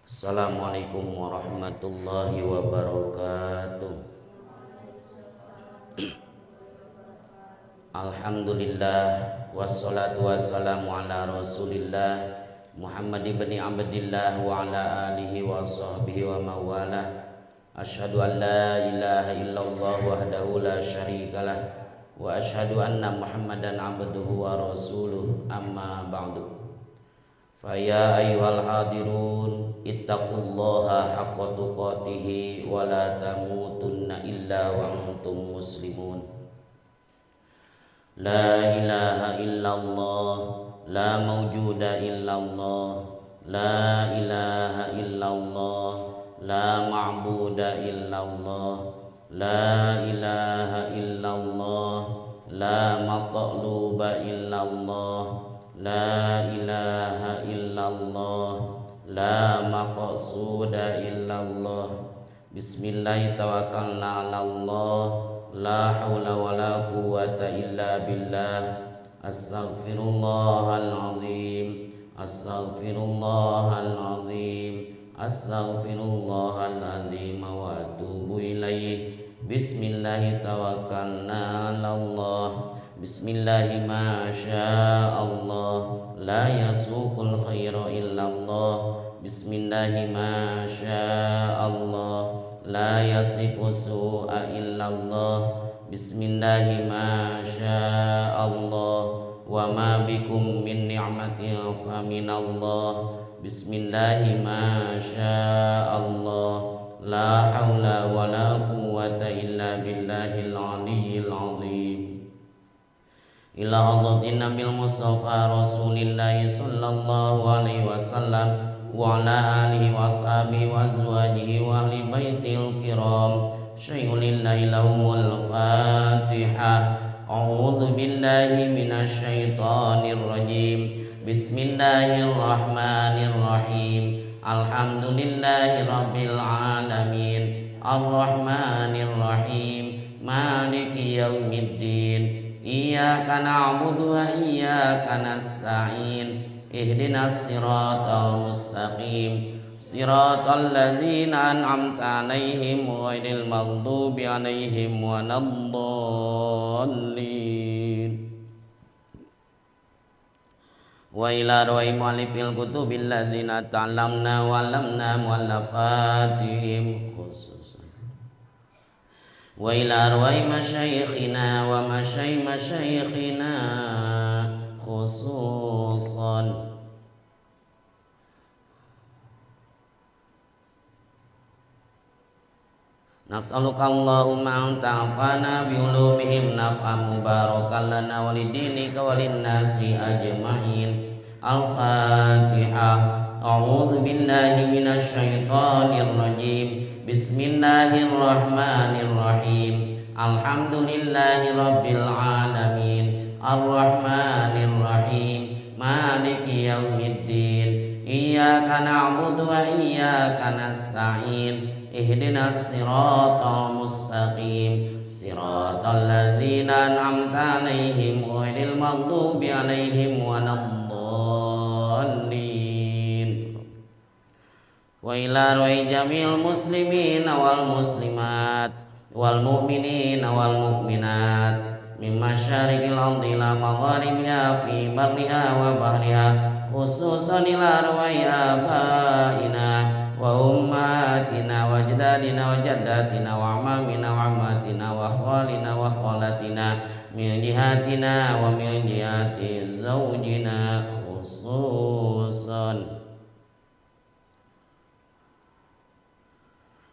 Assalamualaikum warahmatullahi wabarakatuh. Alhamdulillah wassalatu wassalamu ala Rasulillah Muhammad ibn Abdillah wa ala alihi wa sahbihi wa mawalah. Asyhadu an la ilaha illallah wahdahu la syarikalah wa asyhadu anna Muhammadan abduhu wa rasuluh, amma ba'du. Faya ayyuhal hadirun ittaqullaha haqqa tuqatih wa la tamutunna illa wa antum muslimun. La ilaha illallah, la mawjuda illallah, la ilaha illallah, la ma'buda illallah, la ilaha illallah, la matluba illallah, la ilaha illallah, la maqsuda illallah. Bismillah tawakkalna 'alallah, la haula wala quwwata illa billah. Astaghfirullahal azim, astaghfirullahal azim, astaghfirullahal azim wa atubu ilaih. Bismillah tawakkalna 'alallah. Bismillahi ma sya'allah, la yasuqul khaira illallah. Bismillahi ma sya'allah, la yasifu su'a illallah. Bismillahi ma sya'allah, wa ma bikum min ni'matin fa minallah. Bismillahi ma sya'allah, la haula wa la quwwata illa billahil aliyyil azim. Ila hadratin Nabil Mustafa Rasulillahi sallallahu alaihi wasallam wa ala alihi wa sahbihi wa azwajihi wa ahli baitil kiram. Syai'ulillahi lahumul Fatihah. A'udzu billahi minasy syaithanir rajim. Bismillahirrahmanirrahim. Alhamdulillahi rabbil alamin. Arrahmanir rahim. Maliki yaumiddin. Iyyaka na'budu wa iyyaka nasta'in. Ihdinas siratal mustaqim. Siratal ladzina an'amta 'alaihim ghairil maghdubi 'alaihim waladdallin. Wa ila rawai mu'allifil kutubil ladzina ta'allamna wa 'allamna mu'allafatihim khusus. Wa ila arwai masyayikhina wa masyayikhina khususan. Nas'aluka Allahumma an ta'afana bi ulumihim naf'an mubarakan lana wa lidinika wa linnasi ajma'in. Al-Fatihah. A'udzu billahi minasy syaithanir rajim. Bismillahirrahmanirrahim. Alhamdulillahi rabbil alamin. Arrahmanirrahim. Maliki yaumiddin. Iyyaka na'budu wa iyyaka nasta'in. Ihdinas siratal mustaqim. Siratal ladzina an'amta 'alaihim ghairil maghdubi 'alaihim waladdallin. Wa ila ru'i jamil muslimin wal muslimat wal mu'minin wal mu'minat min masyariqil ardi ila magharibiha fi barriha wa bahriha, khususan ila ru'i abaina wa ummatina wa ajdadina wa jaddatina wa amamina wa ammatina wa khalina wa khalatina min jihatina wa min jihati zawjina khususan.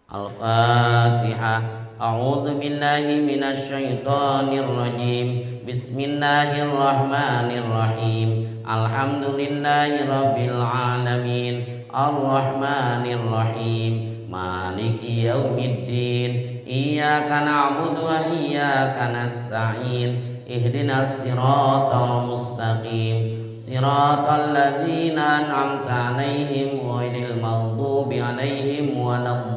Al-Fatihah. A'udzu billahi minasy syaithanir rajim. Bismillahirrahmanirrahim. Alhamdulillahi rabbil alamin. Arrahmanir rahim. Maliki yaumiddin. Iyyaka na'budu wa iyyaka nasta'in. Ihdinas siratal mustaqim. Siratal ladzina an'amta 'alaihim ghairil maghdubi 'alaihim waladdallin.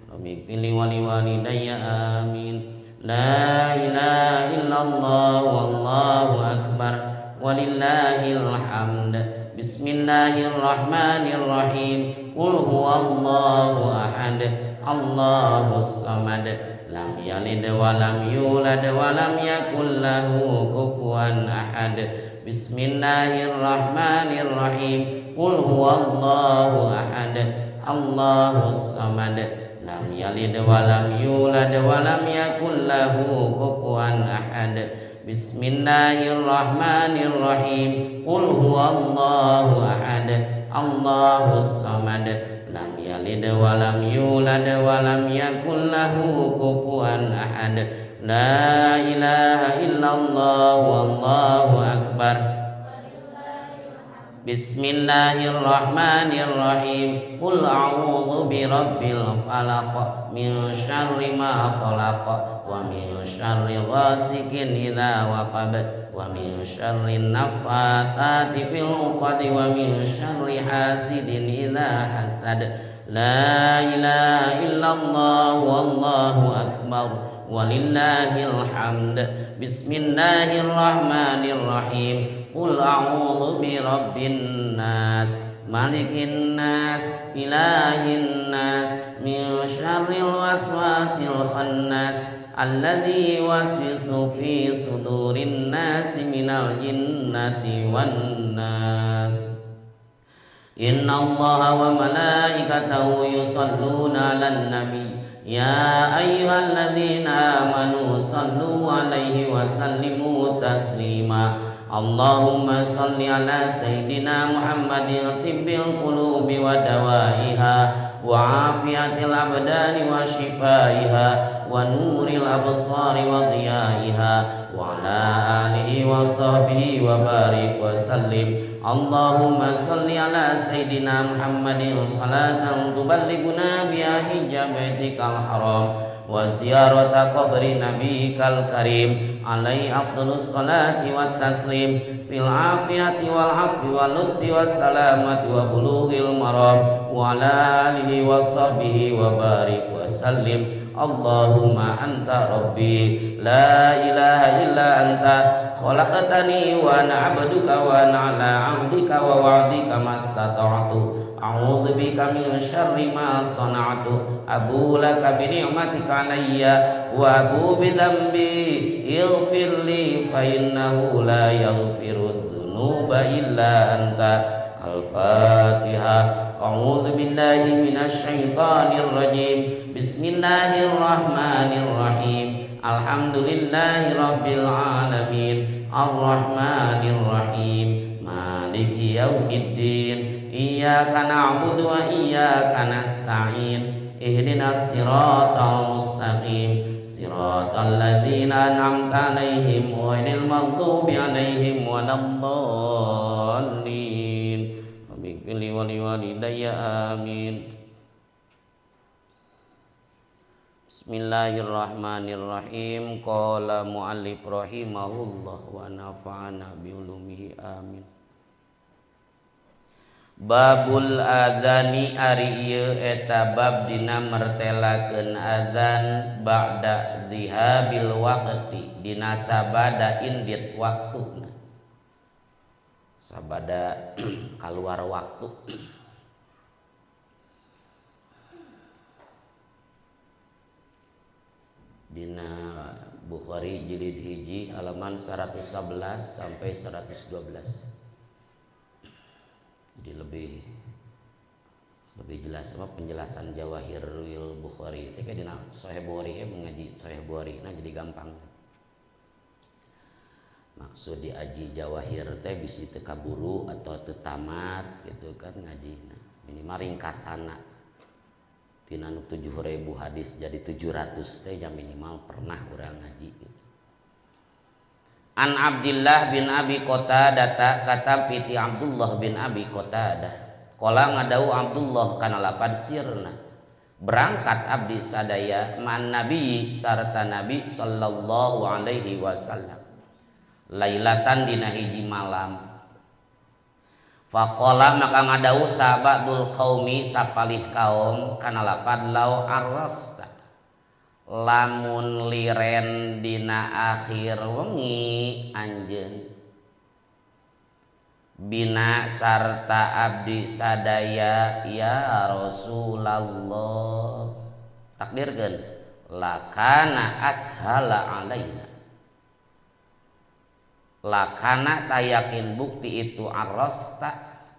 Rabbighfirli wa liwalidayya amin. La ilaha illallah wallahu akbar walillahil hamd. Bismillahirrahmanirrahim. Qul huwallahu ahad, Allahus samad, lam yalid wa lam yulad wa lam yakul lahu kufuwan ahad. Bismillahirrahmanirrahim. Qul huwallahu ahad, Allahus samad, lam yalid wa lam yulad wa lam yakul lahu kufuwan ahad. Bismillahirrahmanirrahim. Qul huwallahu ahad, Allahus samad, lam yalid wa lam yulad wa lam yakul lahu kufuwan ahad. La ilaha illallah wallahu akbar. Bismillahirrahmanirrahim. Qul a'udzu birabbil falaq min syarri ma khalaq wa min syarri ghasikin idza waqab wa min syarri naffatsati fil 'uqad wa min syarri hasidin idza hasad. La ilaha illallah wallahu akbar walillahil hamd. Bismillahirrahmanirrahim. Qul a'udzu birabbin nas malikin nas ilahin nas min syarril waswasil khannas alladzi yuwaswisu fi sudurin nas minal jinnati wan nas. Innallaha wa malaikatahu yusalluna 'alan nabi ya ayyuhalladzina amanu sallu 'alaihi wa sallimu taslima. Allahumma salli ala sayyidina Muhammadin tibbil qulubi wa dawaiha wa afiyatil abdani wa shifaiha wa nuril absari wa dhiyaiha wa ala alihi wa sahbihi wa barik wa sallim. Allahumma salli ala sayyidina Muhammadin salatan tuballighuna biha hijab baitikal haram wa ziyarata qabri nabiyikal karim alaihi afdhalus salati wat taslim fil afiyati wal afwi wal lutfi was salamati wa bulughil maram wa ala alihi wa sahbihi wa barik wa sallim. Allahumma anta rabbi la ilaha illa anta khalaqtani wa ana 'abduka wa ana 'ala 'ahdika wa wa'dika mastata'tu. A'udzu bika min syarri ma sana'tu. Abu laka bi ni'matika 'alayya wa abu bi dhanbi ighfir li fa innahu la yaghfiru dzunuba illa anta. Al-Fatihah. A'udzu billahi minasy syaithanir rajim. Bismillahirrahmanirrahim. Alhamdulillahi rabbil alamin. Ar-Rahmanir Rahim. Maliki yaumiddin. Iyyaka na'budu wa iyyaka nasta'in. Ihdinas siratal mustaqim. Siratal ladzina an'amta 'alaihim ghairil maghdubi 'alaihim waladdallin. Wabighfirli wa liwalidayya amin. Bismillahirrahmanirrahim. Qala mu'allif rahimahullah wa nafa'ana bi ulumihi amin. Babul adzani ari ieu eta bab dina mertelakeun adzan ba'da zihabil waqti dina sabada indit waktuna. Sabada kaluar waktu. Dina Bukhari jilid hiji halaman 111 sampai 112. Jadi lebih jelas sama penjelasan Jawahirul Bukhari. Itu kayak dina Sahih Bukhari mengaji Sahih Bukhari, nah jadi gampang. Maksud di aji Jawahir teh bisi teu kaburu atau teu tamat gitu kan ngaji. Nah, minimal ringkasana. Tina 7.000 hadis jadi 700 teh jam minimal pernah urang ngaji gitu. An Abdullah bin Abi Qatadah kata piti Abdullah bin Abi Qatadah qala ngadau Abdullah kana lapad sirna berangkat abdi sadaya man nabi sarta nabi sallallahu alaihi wasallam lailatan dina hiji malam. Faqala maka ngadau sabadul qaumi sapalih kaum kana lapad lau arrasta lamun liren dina akhir wengi anjeun bina sarta abdi sadaya ya Rasulullah. Takdirkeun lakana ashala alaina, lakana tayakin bukti itu arrosta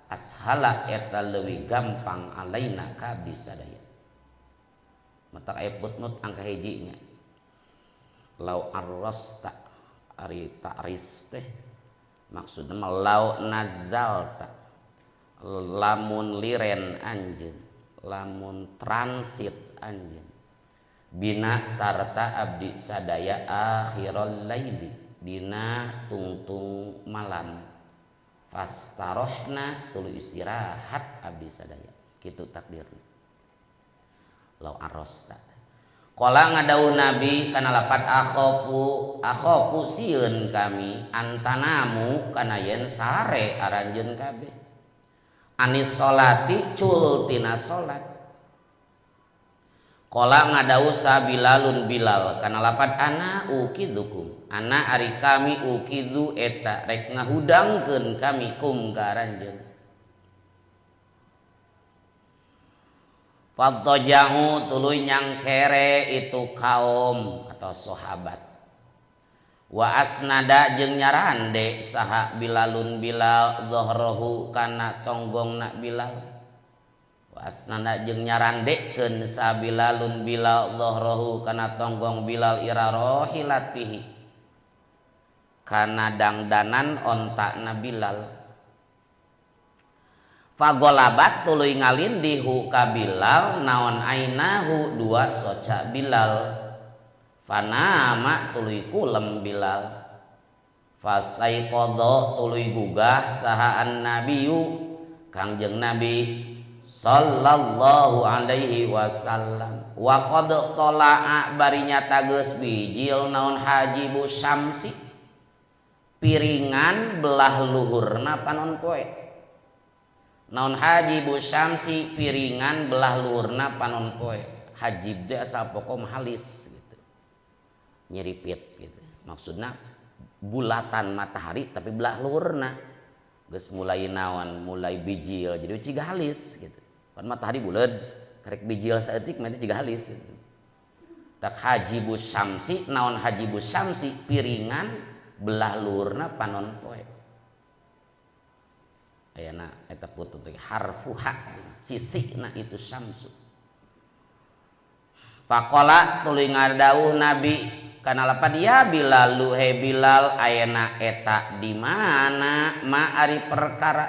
ashala eta leuwih gampang alaina ka abdi sadaya. Mata aya footnote angka hijinya lau arrosta ari ta'ris teh maksudna lau nazalta lamun liren anjeun, lamun transit anjeun bina sarta abdi sadaya akhirul laili dina tungtung malam fastarohna tuluy istirahat abdi sadaya kitu takdirna lau arrosta. Qala ngadawuh Nabi kana lapat akhofu sieun kami antanamu kana yen sare aranjeun kabeh anis sholati cul tina salat. Qala ngadawuh sa Bilalun Bilal kana lapat ana ukidzukum ana ari kami ukidzu eta rek ngahudangkeun kami kum ka aranjeun. Fadzajahu tuluy nyangkere itu kaum atau sahabat. Wa asnada jeung nyarande saha Bilalun Bilal zahrahu kana tonggongna Bilal. Wa asnada jeung nyarandekeun sa Bilalun Bilal zahrahu kana tonggong Bilal ira rohilatihi kana dangdanan ontakna Bilal. Fagolabat tuluy ngalindihu ka Bilal naon ainahu dua soca Bilal fanama tuluy kulem Bilal fasaiqadha tuluy gugah saha an-nabiyyu Kangjeng Nabi sallallahu alaihi wasallam wa qad tala'a barinya tageus bijil naon hajibu syamsi piringan belah luhurna panon poe. Naon hajibu syamsi piringan belah luhurna panon poe. Hajib teh asal pokom halis gitu. Nyeripit gitu. Maksudna bulatan matahari tapi belah luhurna. Geus mulai naon, mulai bijil jadi ciga halis gitu. Pan matahari buleud, karek bijil saeutik mah ciga halis gitu. Tak hajibu syamsi, naon hajibu syamsi piringan belah luhurna panon poe. Ayana eta putut harfuha sisina itu syamsu. Faqala tuluy ngadawuh Nabi kana lapad ya Bilal luhe Bilal ayana eta di mana ma ari perkara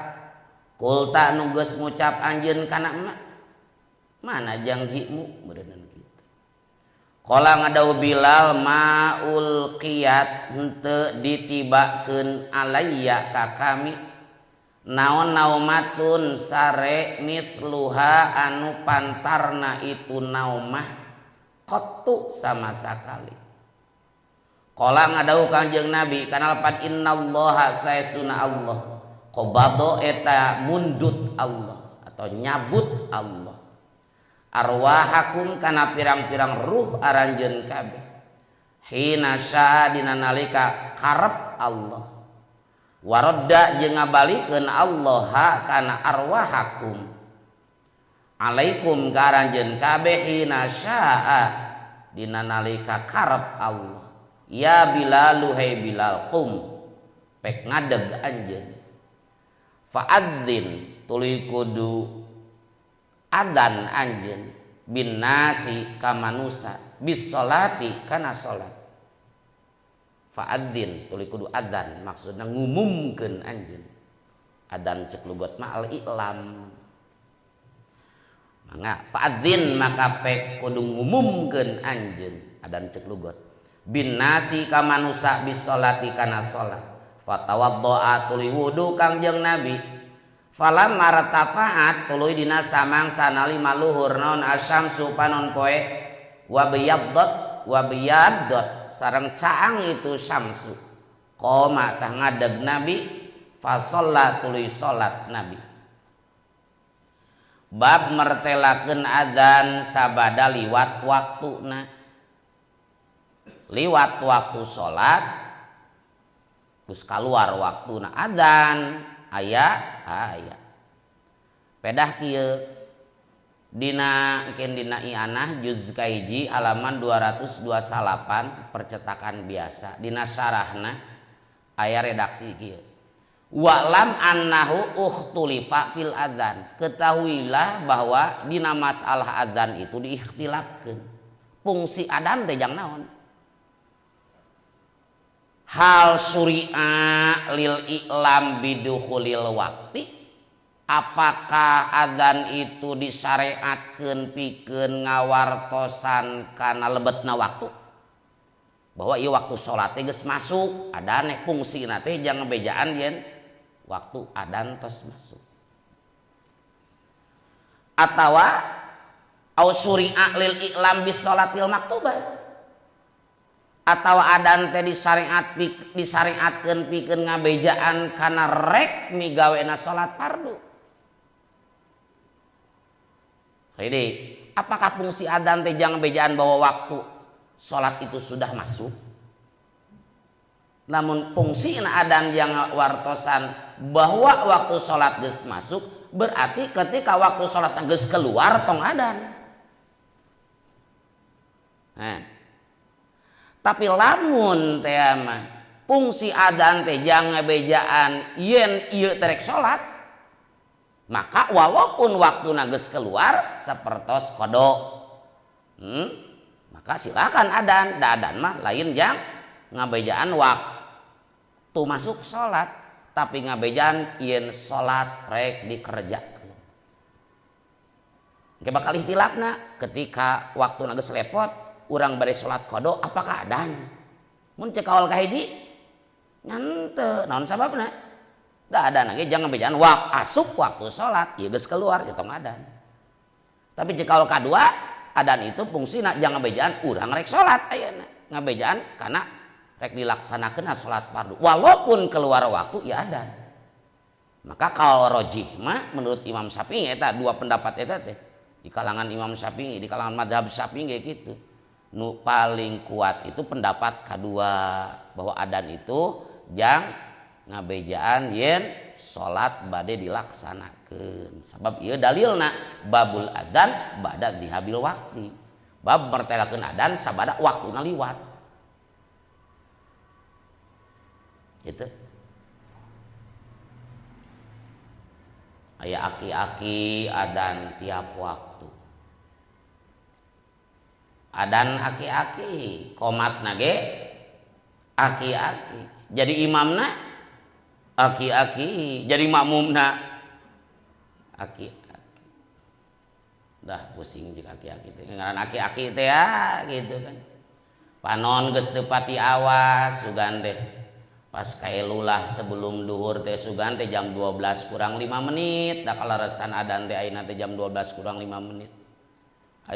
kulta nu geus ngucap anjeun kana ma mana janjimu meureunna kitu. Qala ngadawuh Bilal maul qiyat henteu ditibakeun alayya ka kami naon naumatun sare mithluha anu pantarna itu naumah qattu sama sakali. Qala ngadawuh Kanjeng Nabi kana lapat innallaha saesuna Allah qabado eta mundut Allah atau nyabut Allah arwahakum kana pirang-pirang ruh aranjeun kabeh hina syaa dina nalika karep Allah waradda jeung ngabalikeun Allah kana arwahakum alaikum karanjeun kabeh hina syaa dina nalika karep Allah ya Bilal hai Bilal qum pek ngadeg anjeun fa'adzin tuluy kudu adzan anjeun bin nasi ka manusa bis salati kana salat. Fa'adzin tuluy kudu adzan maksudna ngumumkeun anjeun. Adzan ceuk lugot mah al i'lam. Mangga fa'adzin maka pek kudu ngumumkeun anjeun adzan ceuk lugot. Bin nasi ka manusa bis salati kana salat. Fatawaddoa tuluy wudu Kangjeng Nabi. Falam martafa'at tuluy dina samangsa nalima luhur naon asyamsu panon poe wa biyaddat sareng caang itu syamsu qoma tah ngadeg Nabi fa shalla tuluy salat Nabi. Bab mertelakeun adzan sabada liwat waktuna. Liwat waktu salat kus kaluar waktuna adzan aya pedah kieu dina i'anah juz kaiji halaman 228 percetakan biasa dina syarahna aya redaksi kieu wa'lam annahu ukhtulifa fil adzan ketahuilah bahwa dina masalah adzan itu diikhtilafkeun fungsi adzan teh jang naon hal syuri'a lil i'lam bidukhulil waqti apakah adzan itu disyariatkeun pikeun ngawartosan kana lebetna waktu bahwa ieu waktu salat teh geus masuk adzan fungsina teh jang ngebejaan yen waktu adzan tos masuk atawa au syuri'a lil i'lam bis salatil maktubah atau adan teh disyariatkeun pikeun ngabejaan kana rek migawena salat fardu. Jadi, apakah fungsi adan teh jang ngabejaan bahwa waktu salat itu sudah masuk? Namun fungsina adan yang wartosan bahwa waktu salat geus masuk berarti ketika waktu salat geus keluar tong adan. Nah, tapi lamun teh mah fungsi adzan teh jang ngabejaan yen ieu terek salat maka walaupun waktuna geus keluar sapertos qada maka silakan adzan da adzan mah lain jang ngabejaan waktu masuk salat tapi ngabejaan yen salat rek dikerjakeun ge bakal ihtilafna ketika waktuna geus lepot urang bari salat qada apakah adzan mun cek awal kahiji ngan teu naon sababna da adzan ge jangan bejaan asup waktu salat ieu geus keluar ieu tong adzan tapi cek awal kadua adzan itu fungsina jangan bejaan urang rek salat ayeuna ngabejaan kana rek dilaksanakeun salat fardu walaupun keluar waktu ya adzan maka kalau rajih mah menurut Imam Syafi'i eta dua pendapat eta teh di kalangan Imam Syafi'i di kalangan mazhab Syafi'i kayak gitu nu paling kuat itu pendapat kedua bahwa adzan itu jang ngabejaan yen salat bade dilaksanakeun sabab ieu dalilna babul adzan ba'da dzihabil waqti bab mertelakeun adzan sabada waktuna liwat gitu aya aki-aki adzan tiap waktu adan aki-aki komatna ge aki-aki jadi imamna aki-aki jadi makmumna aki-aki dah pusing jeung aki-aki teh ngaran aki-aki teh ya gitu kan panon geus teu pati awas sugan teh pas kaelulah sebelum duhur teh sugan teh jam 12 kurang 5 menit da kalaresan adan teh ayeuna teh jam 12 kurang 5 menit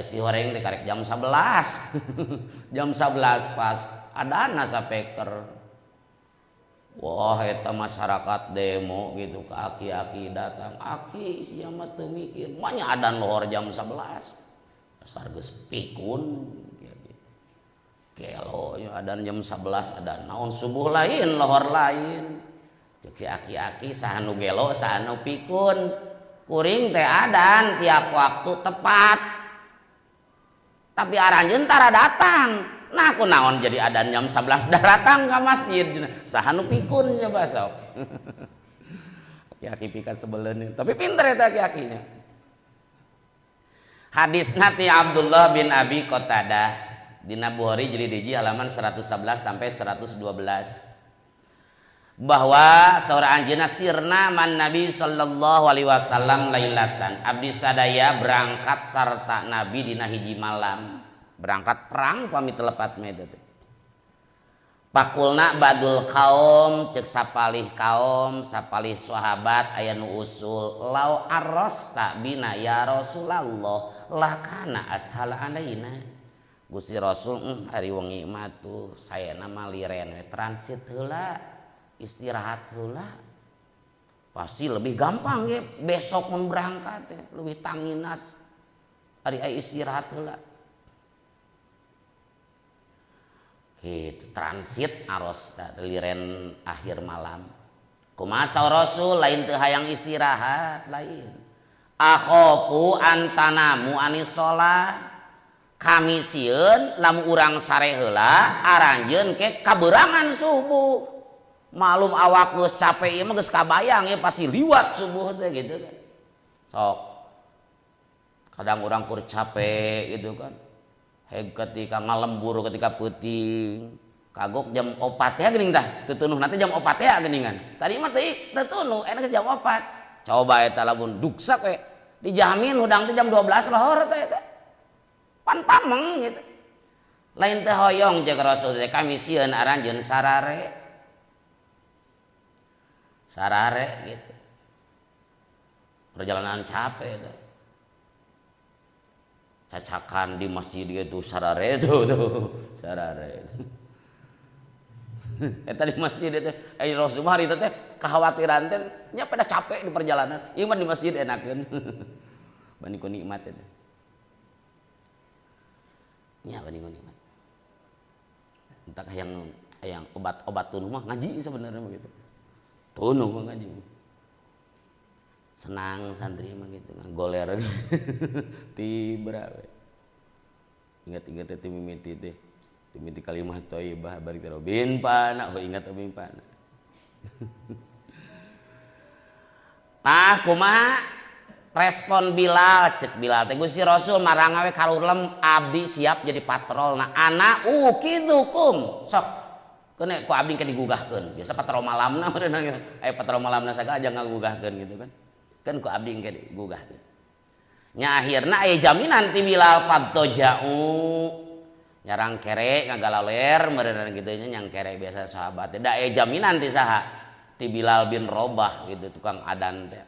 si horeng teh karek jam 11 jam 11 pas adana sapeker wah eta masyarakat demo gitu ke aki-aki datang aki sia mah teu mikir manya adan lohor jam 11 dasar geus pikun gitu kelo nya adan jam 11 adan naon subuh lain lohor lain cek si aki-aki sahanu gelo sahanu pikun kuring teh adan tiap waktu tepat tapi aranjeun tara datang nah aku naon jadi adan jam 11 dah datang ke masjid sahanu pikun nya basok aki-aki pikan sebeleun tapi pinter eta aki-akinya hadis nanti Abdullah bin Abi Qatadah dina Bukhari jilid 1 halaman 111 sampai 112 bahwa seorang anjeunna sirna man Nabi sallallahu alaihi wasallam lailatan abdi sadaya berangkat sarta Nabi dina hiji malam berangkat perang pami telepat meda teh pakulna badul kaum cek sapalih kaum sapalih sahabat aya nu usul lau arrosta bina ya Rasulullah lakana ashal alaina Gusti Rasul ari wengi mah tuh sayana mah liren we transit heula istirahat heula pasti lebih gampang ya besok mun berangkat ya lebih tanginas ari istirahat heula gitu transit aros liren akhir malam Kumasa Rasul lain teu hayang istirahat lain. Akhofu antanamu anis sholat. Kami sieun lamun urang sare heula aranjeun ke kaberangan subuh. Malum awak geus capek ieu mah geus kabayang ya pasti liwat subuh teh gitu kan. Sok. Kadang urang kur capek gitu kan. Ketika ngalembur ketika peuting kagok jam 4 ya geuning tah teu teunuh nanti jam 4 ya geuningan tadi mah teu teunuh enak jam 4 coba eta lamun duksak we dijamin hudang teh jam 12 lohor teh eta pan pameng gitu lain teh hoyong jeung Rasul teh kami sieun aranjeun sarare gitu perjalanan capek teh cacakan di masjid itu sarare tuh sarare eta di masjid itu Rasulullah hari itu teh kekhawatiran teh nya pada capek di perjalanan ieu mah di masjid enakeun bani ku nikmat eta nya bani ku nikmat entah yang obat tunuh mah ngaji sebenarnya begitu tunuh mah ngaji senang santri mah gitu goler tibra ingat-ingat teh mimiti teh mimiti kalimat thayyibah bari teh bin pana ingat bin pana nah kumaha respon Bilal cek Bilal teh Gusti Rasul marang we kalurlem abdi siap jadi patrol nah ana ukidukum sok kene ku abdi ke digugahkeun biasa patrol malamna meureun patrol malamna saga aja ngagugahkeun gitu kan ku abdi engke digugah nya akhirna aya jaminan ti Bilal fadtoja'u nyarang kere ngagalaler meureun kitu nya nyang kere biasa sahabat da aya jaminan ti saha ti Bilal bin Rabah gitu tukang adan teh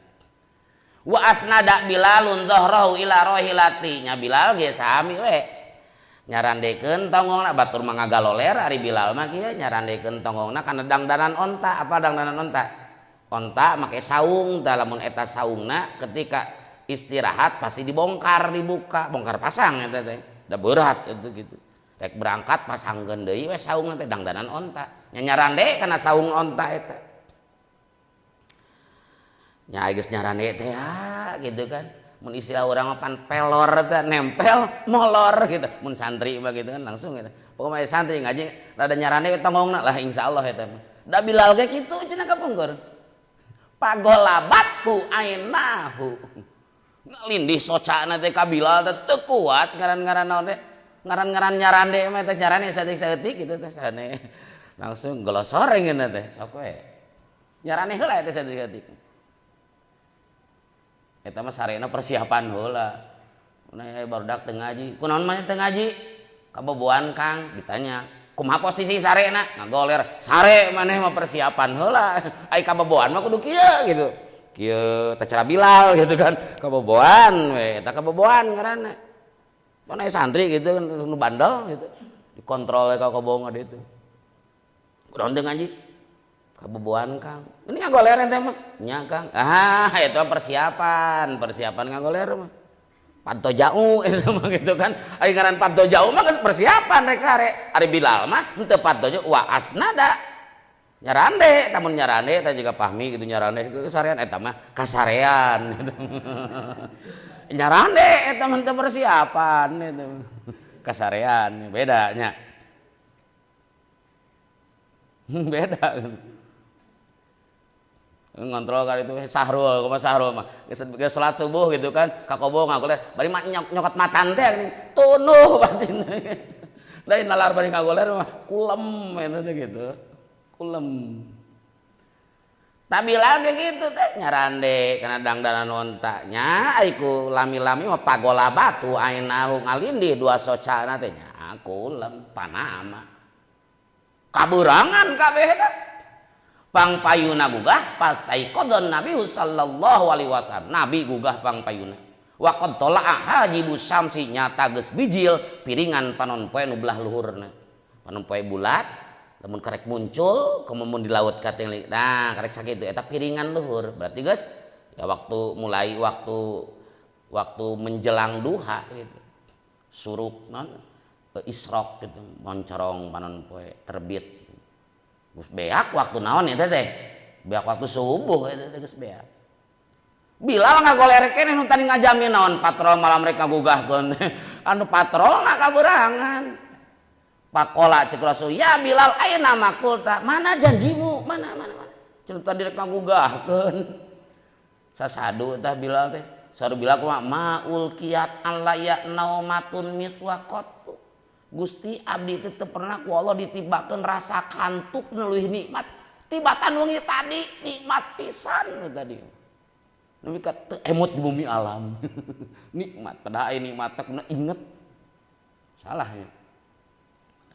wa asnada Bilalun dhahrahu ila rahilati nya Bilal ge sami we nyarandekeun tongongna batur mangagaloler ari Bilal mah kieu nyarandekeun tongongna kana dangdanan onta apa dangdanan onta onta make saung lamun eta saungna ketika istirahat pasti dibongkar dibuka bongkar pasang eta teh da berat itu gitu rek berangkat pasangkeun deui we saungna teh dangdanan onta nya nyarande kana saung onta eta nya geus nyarande teh gitu kan mun istilah urang mah pan pelor teh nempel molor gitu mun santri mah gitu kan langsung gitu pokoknya santri ngaji rada nyarande tongongna lah insyaallah eta mah da Bilal ge kitu cenah kapungkur pagolabatku ainahu lindih socana teh ka Bilal teh teu kuat ngaran-ngaran naon teh ngaran-ngaran nyarande mah teh carane saeutik-saeutik kitu teh sarane langsung glosor ngeunna teh sok we nyarane heula teh saeutik-saeutik eta mah sarena persiapan heula mun barudak teu ngaji kunaon mah teu ngaji kaboboan Kang ditanya kumaha posisi sarena ngagoler sare maneh mah persiapan heula ai kaboboan mah kudu kieu gitu kieu teh cara Bilal gitu kan kaboboan we eta kaboboan ngaranna pan aya santri gitu kan nu bandel gitu dikontrol ka kaboboan itu kunaon teu ngaji kaboboan Kang ini ngagoler ente mah nya Kang eta persiapan ngagoler mah panto jauh itu mah gitu kan ari ngaran panto jauh mah geus persiapan rek sare ari Bilal mah henteu panto jauh wa asnada nyarande tamun nyarande eta juga pahmi gitu nyarande sarean eta mah kasarean gitu. Nyarande eta mah teu persiapan itu kasarean beda nya beda ngontrol kali itu Sahrul kumaha Sahrul mah geus salat subuh gitu kan kakobo ngagoler bari nyokot matan teh gini tunuh pasina dari nalar bari ngagoler mah kulem eta teh gitu kulem tapi lagi gitu teh nyarande kana dangdanan onta nya aiku lami-lami mah pagola batu ainahu ngalindih dua socana teh nya kulem panama kaburangan kabeh teh pang payuna gugah pas aiqadon Nabi sallallahu alaihi wasallam Nabi gugah pang payuna wa qad tala'a hajibu syamsi nyata geus bijil piringan panon poe nu belah luhurna panon poe bulat lamun karek muncul kemudian di laut kating nah karek sakitu eta piringan luhur berarti geus ya waktu menjelang duha gitu suruk non isrok gitu moncorong panon poe terbit beak waktu naon eta teh beak waktu subuh eta geus beak. Bilal ngagolerekeun nu tadi ngajamin naon patrol malam mereka gugahkeun anu patrolna kaberangan. Pakola cek Rasul, ya Bilal ayeuna makulta, mana janjimu, mana. Cenah tadi rek ngagugahkeun. Sasadu tah Bilal teh. Saru Bilal kumaha maul qiyat alaya naumatun miswaqat. Gusti abdi teh teu pernah ku Allah ditibakeun rasa kantuk leuwih nikmat. Tibatan wengi tadi nikmat pisan tadi. Nepi ka teu emot di bumi alam. Nikmat padahal aya nikmat teh kuna inget. Salahnya.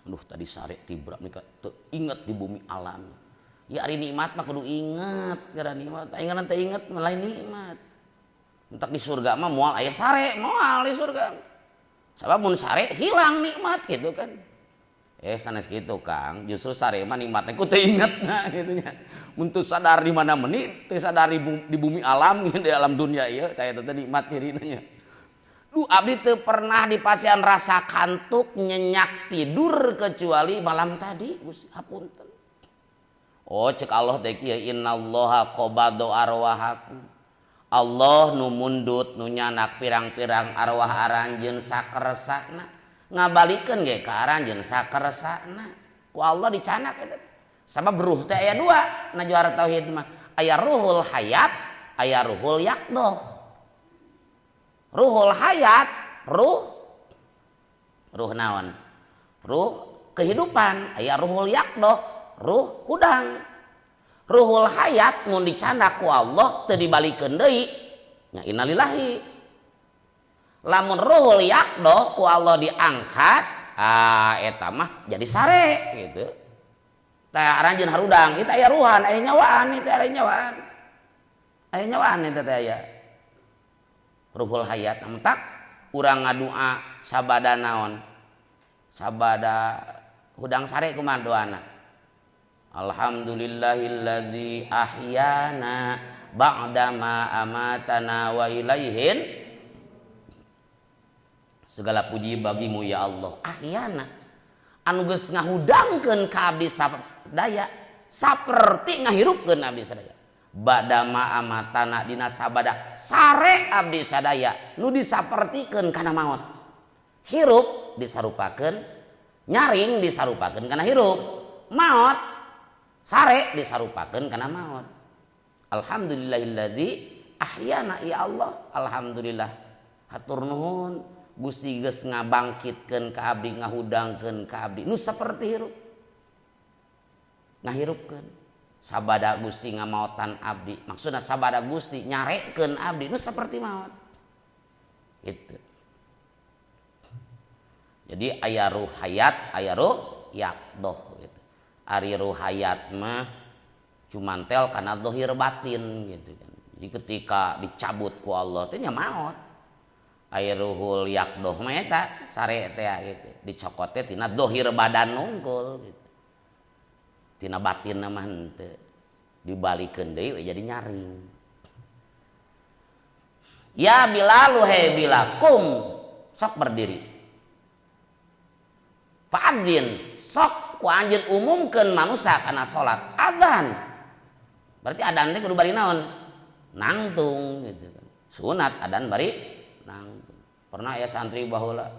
Aduh tadi sare tibra nika teu inget di bumi alam. Ya ari nikmat mah kudu inget, gara nikmat. Ingat teh inget lain nikmat. Entak di surga mah moal aya sare, moal di surga. Sabab mun sare hilang nikmat gitu kan. Sanes kitu Kang, justru sare mah nikmatna ku teu ingetna gitu nya. Mun teu sadar di mana menit, teu sadar di bumi alam di alam dunia ieu tah eta teh nikmat cirina nya. Duh abdi teu pernah dipasihan rasa kantuk nyenyak tidur kecuali malam tadi Gusti hapunten. Oh cek Allah teh kieu innallaha qabadu arwahakum. Allah nu mundut nu nyanak pirang-pirang arwah aranjeun sakeresana ngabalikeun ge ka aranjeun sakeresana. Ku Allah dicanak eta. Sabab ruh teh aya dua na juara tauhid mah. Aya ruhul hayat, aya ruhul yaqdah. Ruhul hayat, ruh naon? Ruh kehidupan, aya ruhul yaqdah, ruh hudang. Ruhul hayat mun dicandak ku Allah teu dibalikeun deui, nya innalillahi. Lamun ruhul yaqdah ku Allah diangkat, eta mah jadi sare gitu. Tah aranjeun harudang, itu aya ruhan, aya nyawaan, itu aya nyawaan. Aya nyawaan itu teh aya. Ruhul hayat entak urang ngadua sabada naon sabada hudang sare kumaha doana alhamdulillahilladzi ahyana ba'dama amatana wa ilaihin segala puji bagimu ya Allah ahyana anu geus ngahudangkeun ka abdi sadaya saperti ngahirupkeun abdi sadaya badama amatana dina sabada sare abdi sadaya nu disapertikeun kana maot hirup disarupakeun nyaring disarupakeun kana hirup maot sare disarupakeun kana maot alhamdulillahilladzi ahyana ya Allah alhamdulillah hatur nuhun Gusti geus ngabangkitkeun ka abdi ngahudangkeun ka abdi nu saperti hirup ngahirupkeun sabada Gusti ngamaotan abdi maksudna sabada Gusti nyarekeun abdi nu saperti maot gitu. Jadi aya ruh hayat aya ruh yaqdah gitu. Ari ruh hayat mah cumantel kana zahir batin gitu kan. Jadi ketika dicabut ku Allah teh nya maot. Aya ruhul yaqdah mah eta sare teh gitu. Dicokot teh tina zahir badan nungkul gitu. Tina batin mah henteu dibalikeun deui jadi nyaring. Ya Bilal he Bilal kum sok berdiri. Fa'adzin sok ku anjeun umumkeun manusia kana salat adzan. Berarti adzan teh kudu bari naon? Nangtung gitu kan. Sunat adzan bari nangtung. Pernah ya santri baheula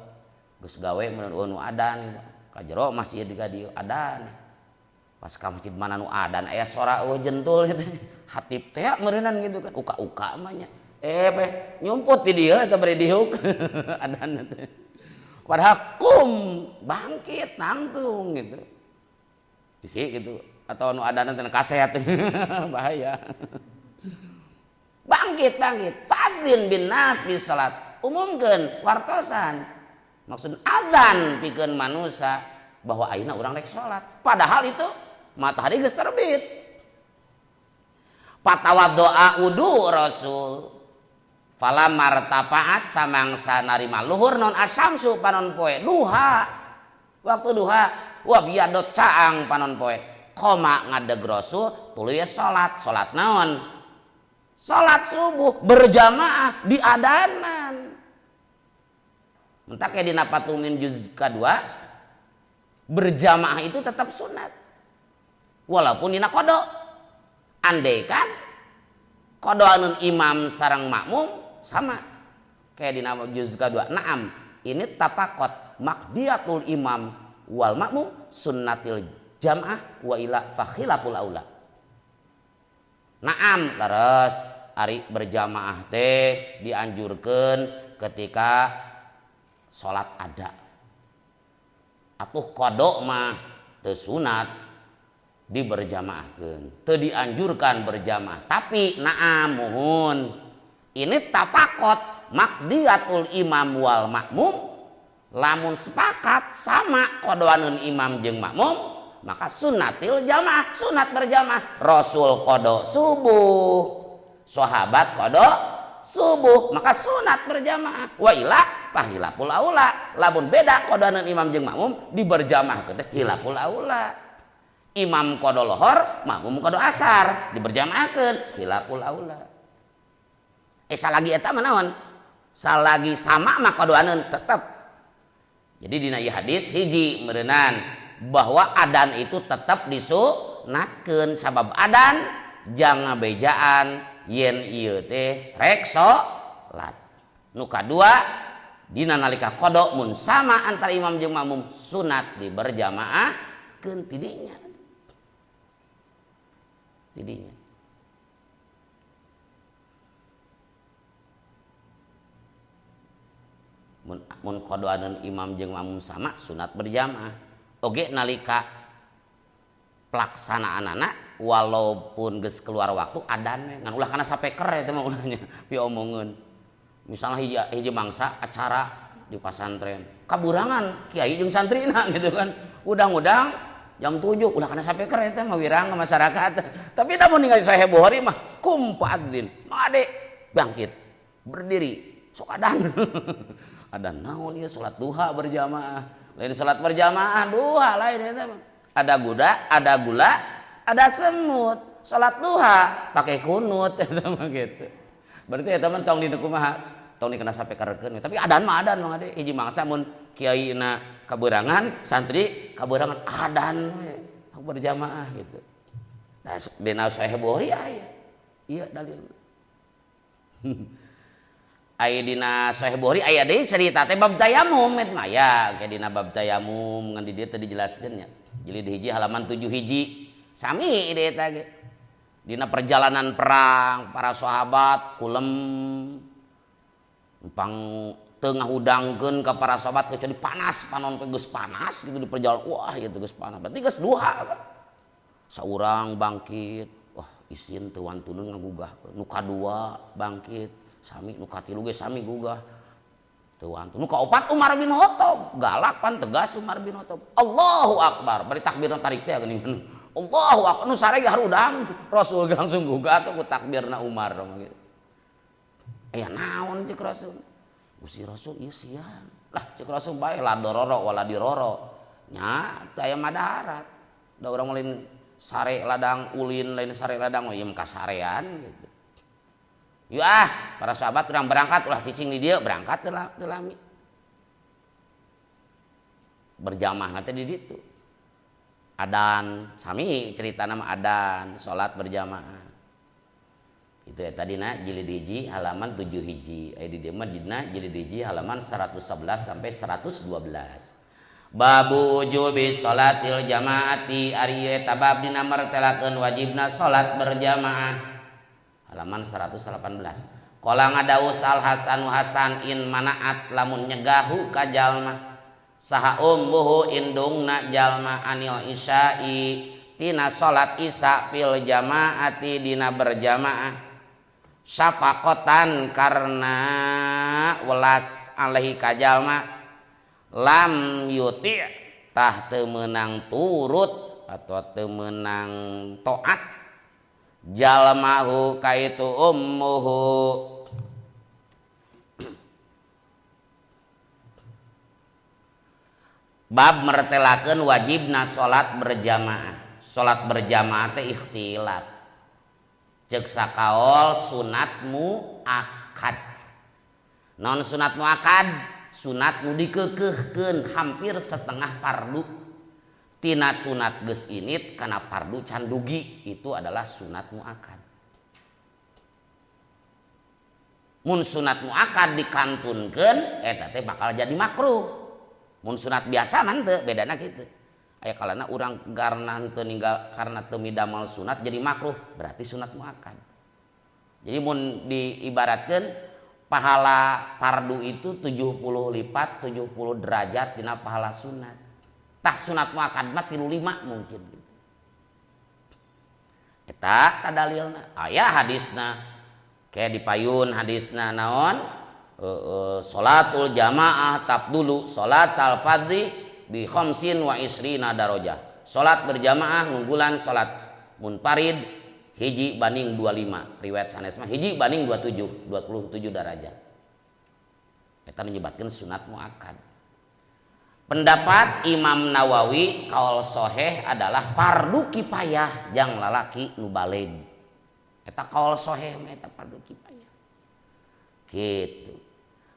geus gawe mun adzan ka jero masjid di dieu adzan. Pas ka masjid mana nu adan aya suara jentul gitu. Hatib teh meureunnan gitu kan uka-uka mah nya. Nyumput di dieu eta bari diuk adan teh. Padahal kum bangkit nangtung gitu. Isi gitu atau nu adan teh kaset bahaya. Bangkit fadzin bin nas bis salat umumkeun wartosan. Maksud adzan pikeun manusia bahwa ayeuna urang rek salat. Padahal itu matahari geus terbit. Patawaddoa wudu Rasul. Fala martapaat samangsa narima luhur non asamsu panon poe duha. Waktu duha wa biadot caang panon poe. Koma ngadeg Rasul tuluy salat. Salat naon? Salat subuh berjamaah di adanan. Mentak dina Patumin juz kedua berjamaah itu tetap sunat. Walaupun dina qada. andai kan kodoaneun imam sareng makmum sama kayak dina juz kedua. Naam, ini tapakot maqdiyatul imam wal makmum sunnatil jamaah wa ila fakhilaful aula. Naam, leres ari berjamaah teh dianjurkeun ketika salat ada. Atuh kodok mah teu sunat diberjamaahkeun, teu dianjurkan berjamaah. Tapi naam muhun ini tapakot maqdiyatul imam wal makmum lamun sepakat sama kodoaneun imam jeung makmum maka sunnatil jamaah, sunat berjamaah. Rasul kodo subuh, sahabat kodo subuh, maka sunat berjamaah. Wa ila fahilaful aula, lamun beda kodoaneun imam jeung makmum diberjamaahkeun teh hilaful aula. Imam kodo lohor, makmum kodo asar, diberjamaahkeun hilaful aula. Salagi eta mah naon? Salagi sama mah kodoaneun tetep. Jadi dina ieu hadis hiji meureunnan bahwa adan itu tetap disunatkeun sabab adan jangan bejaan yen ieu teh rek salat. Nu kadua dina nalika qada mun sama antara imam jeung makmum sunat diberjamaahkeun tidinya. Mun qadaaneun imam jeung makmum sama sunat berjamaah. Oge nalika pelaksanaanana walaupun geus keluar waktu adan ngan ulah kana sapeker eta mah ulahnya piomongkeun. Misalnya hiji mangsa acara di pasantren, kaburangan kiai jeung santrina gitu kan. Udang-udang jam 7 ulah kana sapeker eta mah wirang ke masyarakat. Tapi namun ningali sae heboh mah kum fa'adzin. Made bangkit berdiri sok adan. Adan naon ieu salat duha berjamaah. Lain salat berjamaah duha lain eta mah. Ada gula, ada semut. Salat duha pakai kunut eta mah gitu. Berarti eta mah tong dina kumaha? Tong dikena sapekerkeun. Tapi adan mah ade. Hiji mangsa mun kiaina kaberangan, santri kaberangan adan berjamaah gitu. Nah, dina Sahih Bukhari aya. Iya dalil. Aya dina Sahih Bukhari aya deui cerita teh bab tayamum eta mah ya, kayak dina bab tayamum ngan di dieu teh dijelaskeun nya. Jilid hiji halaman 7 hiji. Sami ide eta ge. Dina perjalanan perang para sahabat kulem empang teu ngahudangkeun ka para sahabat kecuali panas, panon teh geus panas gitu di perjalanan. Wah, ieu teh geus panas. Berarti geus duha. Saurang bangkit, wah isin teu wantuneun ngagugahkeun. Nu kadua bangkit sami, nu katilu ge sami gugah teu wantun. Nu kaopat Umar bin Khattab, galak pan tegas Umar bin Khattab. Allahu Akbar, bari takbirna tarik teh geuning. Allahu Akbar, nu sare ge harudang. Rasul langsung gugah tuh ku takbirna Umar gitu. Aya naon ceuk Rasul? Gusti Rasul ieu sian. Lah ceuk Rasul bae la dororo wala diroro. Nya teu aya madaharat. Da urang lain sare ladang ulin, lain sare ladang ieu mah kasarean gitu. Yuk para sahabat urang berangkat ulah cicing di dieu berangkat teu lami. Berjamaah nanti di ditu. Adan sami cerita nama adan salat berjamaah. Itu ya tadina jilid hiji halaman 7 hiji. Aya di dieu mah dina jilid hiji halaman 111 sampai 112. Babu ujubi salatil jamaati ari eta bab dina martelakeun wajibna salat berjamaah. Halaman 118. Qala ngadaus Al Hasanu Hasan in manaat lamun nyegahu ka jalma saha ummuhu indungna jalma anil isya'i tina salat isya fil jamaati dina berjamaah syafaqatan karna welas alaihi ka jalma lam yuti' tah teu meunang turut atau teu meunang taat jalmahu kaitu ummuhu bab mertelakeun wajibna salat berjamaah. Salat berjamaah teh ikhtilaf. Ceuk sakaol sunat muakkad. Naon sunat muakkad? Sunat nu dikeukeuhkeun hampir setengah fardu. tina sunat geus init kana fardu can dugi, itu adalah sunat muakkad. Mun sunat muakkad dikantunkeun eta teh bakal jadi makruh. Mun sunat biasa mah teu, bedana kitu. Aya kalana urang karena teu ninggal karena teu midamal sunat jadi makruh, berarti sunat muakkad. Jadi mun diibaratkeun pahala fardu itu 70 lipat 70 derajat dina pahala sunat. Tah sunat muakkad mah 35 mungkin gitu. Eta dalilna. Aya hadisna kayak dipayun hadisna naon? Salatul jamaah tabdulu salatal fardhi bi khamsin wa isrina darajah. Salat berjamaah ngunggulan salat munfarid hiji banding 25, riwayat sanes mah hiji banding 27 derajat. Eta menyebabkan sunat muakkad. Pendapat Imam Nawawi kaul sahih adalah fardu kifayah jang lalaki nu balig. Eta kaul sahih mah eta fardu kifayah. Gitu.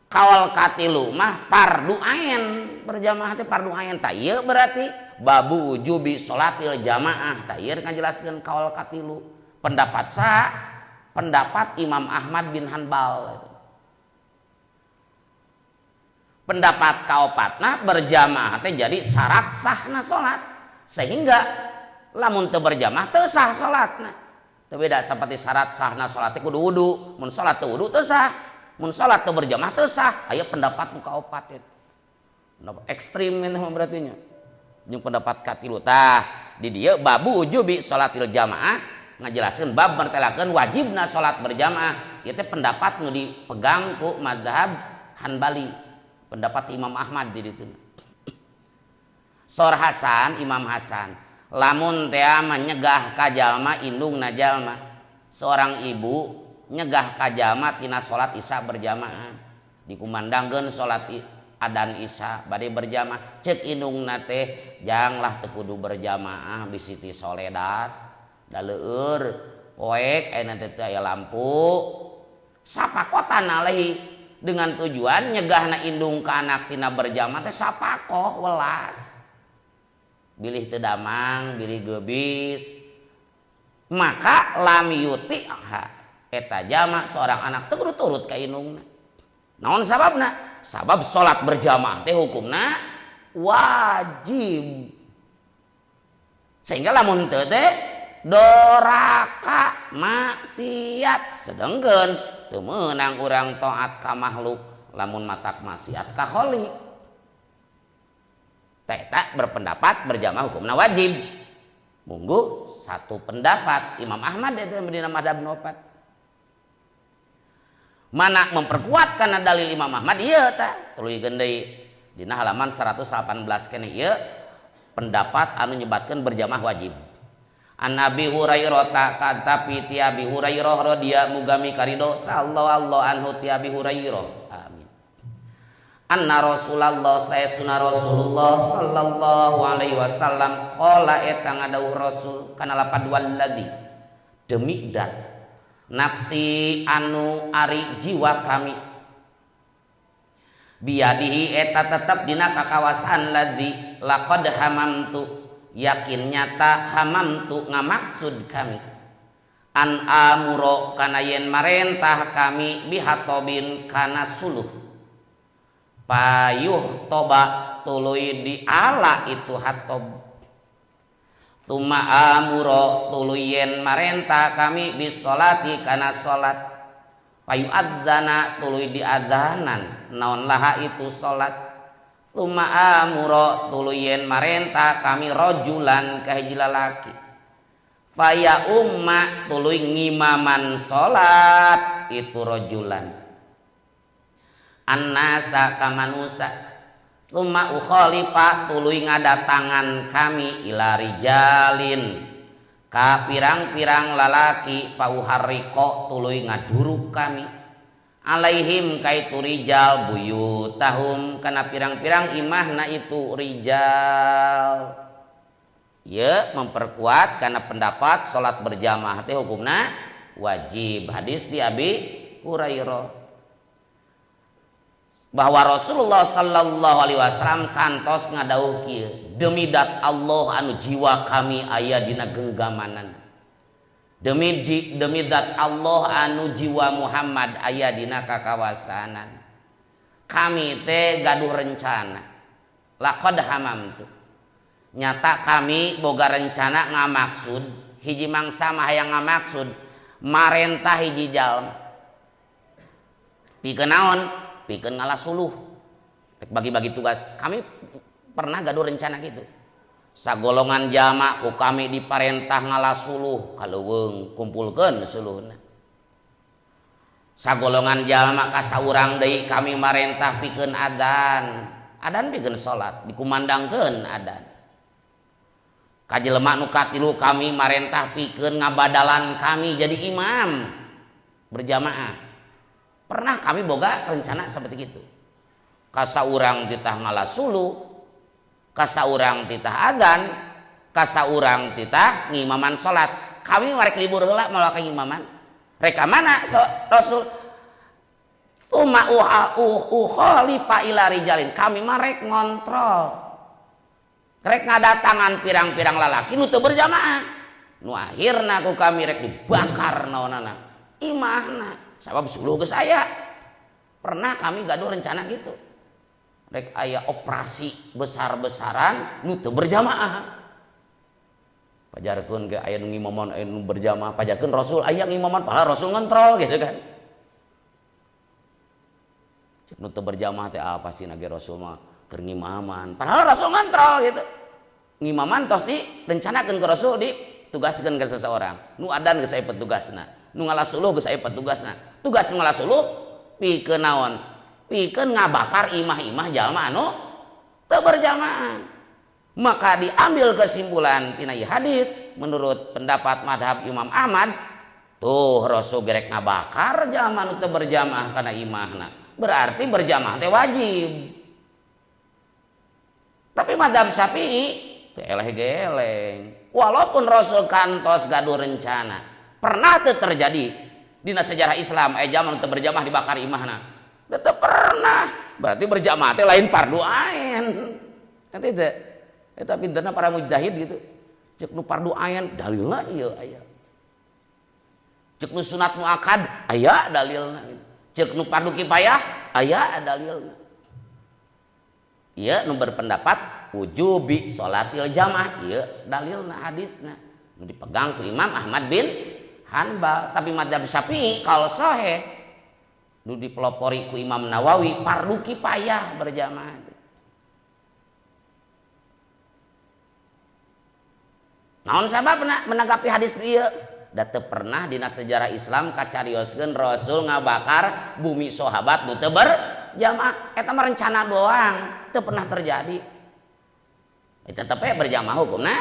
Kaul katilu mah fardu ain, berjamaah teh fardu ain. Ta ieu berarti babu wujubi salatil jamaah. Ta ieu ngajelaskeun kaul katilu. Pendapat pendapat Imam Ahmad bin Hanbal. Pendapat kaopatna berjamaah teh jadi syarat sahna salat, sehingga lamun teu berjamaah teu sah salatna. Teu beda seperti syarat sahna salat teh kudu wudu, mun salat teu wudu teu sah, mun salat teu berjamaah teu sah. Aya pendapat nu kaopat itu. Pendapat ekstrim ini berarti nya. Jeung pendapat katilu tah di dieu babu ujubi salatil jamaah ngajelaskeun bab mertelakeun wajibna salat berjamaah. Ieu teh pendapat nu dipegang ku mazhab Hanbali, pendapat Imam Ahmad di ditu. Sor Hasan, Imam Hasan, lamun teh menyegah ka jalma indungna jalma, seorang ibu nyegah ka jalma tina salat Isya berjamaah, dikumandangkeun salat adan Isya bade berjamaah, ceuk indungna teh janglah teu kudu berjamaah bisi ti soledad. Daleur poek ayeuna teh aya lampu sapakotan alaihi dengan tujuan nyegahna indung ka anak tina berjamaah teh sapakoh welas bilih teu damang bilih geubis maka lam yuti eta jama seorang anak teu kudu turut ka indungna. Naon sababna? Sabab salat berjamaah teh hukumna wajib, sehingga lamun teu teh doraka maksiat, sedengkeun teu meunang urang taat ka makhluk lamun matak maksiat ka khaliq. Eta berpendapat berjamaah hukumna wajib. Munggu satu pendapat Imam Ahmad itu dina mazhab nopat. Mana memperkuat kana dalil Imam Ahmad ieu tah tuluykeun deui dina halaman 118 keneh ieu pendapat anu nyebatkeun berjamaah wajib. An Abi Hurairah kata ti Abi Hurairah radhiyallahu mugami karido sallallahu anhu ti Abi Hurairah amin. Anna Rasulullah sayyiduna Rasulullah sallallahu alaihi wasallam qala eta ngadawuh Rasul kana lapad wallazi demi dat nafsi anu ari jiwa kami biadihi eta tetep dina kakawasan ladzi laqad hamamtu yakin nyata hamamtu ngamaksud kami an amuro kana yen marentah kami bihatobin kana suluh payuh toba tuluy diala itu hatob summa amuro tuluy yen marentah kami bisolati kana salat payu adzana tuluy diadzanan naon laha itu salat summa amuro tuluyen marentah kami rojulan kahiji lalaki faya umma tuluy ngimaman salat itu rojulan annasa kamanusa summa ukhalifa tuluy ngadatangan kami ila rijalin ka pirang-pirang lalaki pauharriko tuluy ngaduruk kami alaihim kaitu rijal buyutahum kana pirang-pirang imahna itu rijal. Ya memperkuat karena pendapat salat berjamaah teh hukumna wajib. Hadis di Abi Hurairah. bahwa Rasulullah sallallahu alaihi wasallam kantos ngadauh kieu, demi dat Allah anu jiwa kami aya dina genggamanan, demi dat Allah anu jiwa Muhammad aya dina kakawasanan, kami teh gaduh rencana, laqad hamamtu, nyata kami boga rencana ngamaksud hiji mangsa mah hayang ngamaksud marentah hiji jalma pikeun naon, pikeun ngalasuluh, bagi-bagi tugas. Kami pernah gaduh rencana gitu, sagolongan jama ku kami diparentah ngalasuluh kaleuweung kumpulkeun suluhna, sagolongan jalma ka saurang deui kami marentah pikeun adzan pikeun salat dikumandangkeun adzan, ka jelema nu katilu kami marentah pikeun ngabadalan kami jadi imam berjamaah. Pernah kami boga rencana seperti itu, ka saurang titah ngalasuluh, ka saurang titah adzan, ka saurang titah ngimaman salat. Kami marek libur heula moal ka ngimaman, rek mana Rasul summa ukhalifa ila rijalin, kami marek ngontrol, rek ngadatangan pirang-pirang lalaki nu teu berjamaah, nu akhirna ku kami rek dibakar naonana imahna sabab suluh geus aya. Pernah kami gaduh rencana gitu, rek aya operasi besar-besaran nu teu berjamaah, pajarkeun ge aya nu ngimaman aya nu berjamaah, pajarkeun Rasul aya ngimaman padahal Rasul ngontrol gitu kan. Cek nu teu berjamaah teh apa sih nage Rasul mah keur ngimaman padahal Rasul ngontrol gitu. Ngimaman tos direncanakeun ke Rasul, ditugaskeun ke seseorang, nu adan geus aya petugasna, nu ngalasuluh geus aya petugasna. Tugas nu ngalasuluh pikeun naon? Pikeun ngabakar imah-imah jalma anu teu berjamaah. Maka diambil kesimpulan tina ieu hadis menurut pendapat madhab Imam Ahmad, tuh Rasul gerek ngabakar jalma anu teu berjamaah kana imahna, berarti berjamaah teh wajib. Tapi madhab Syafi'i teu eleh-geleng, walaupun Rasul kantos gaduh rencana, pernah teu terjadi dina sejarah Islam zaman teu berjamaah dibakar imahna, teu pernah. Berarti berjamaah teh lain fardu ain. Nanti teh eta pinterna para mujtahid gitu, cek nu fardu ain dalilna ieu aya, cek nu sunat muakkad aya dalilna, cek nu fardu kifayah aya dalilna. Ieu nu berpendapat wujubi sholatil jamaah, ieu dalilna hadisna nu dipegang ku Imam Ahmad bin Hanbal. Tapi madzhab Syafi'i kalau sahih nu dipelopori ku Imam Nawawi fardu kifayah berjamaah. Naon sababna menanggapi hadis ieu? Da teu pernah dina sejarah Islam kacarioskeun Rasul ngabakar bumi sahabat nu teu berjamaah. Eta mah rencana doang, teu pernah terjadi. Eta teh berjamaah hukumna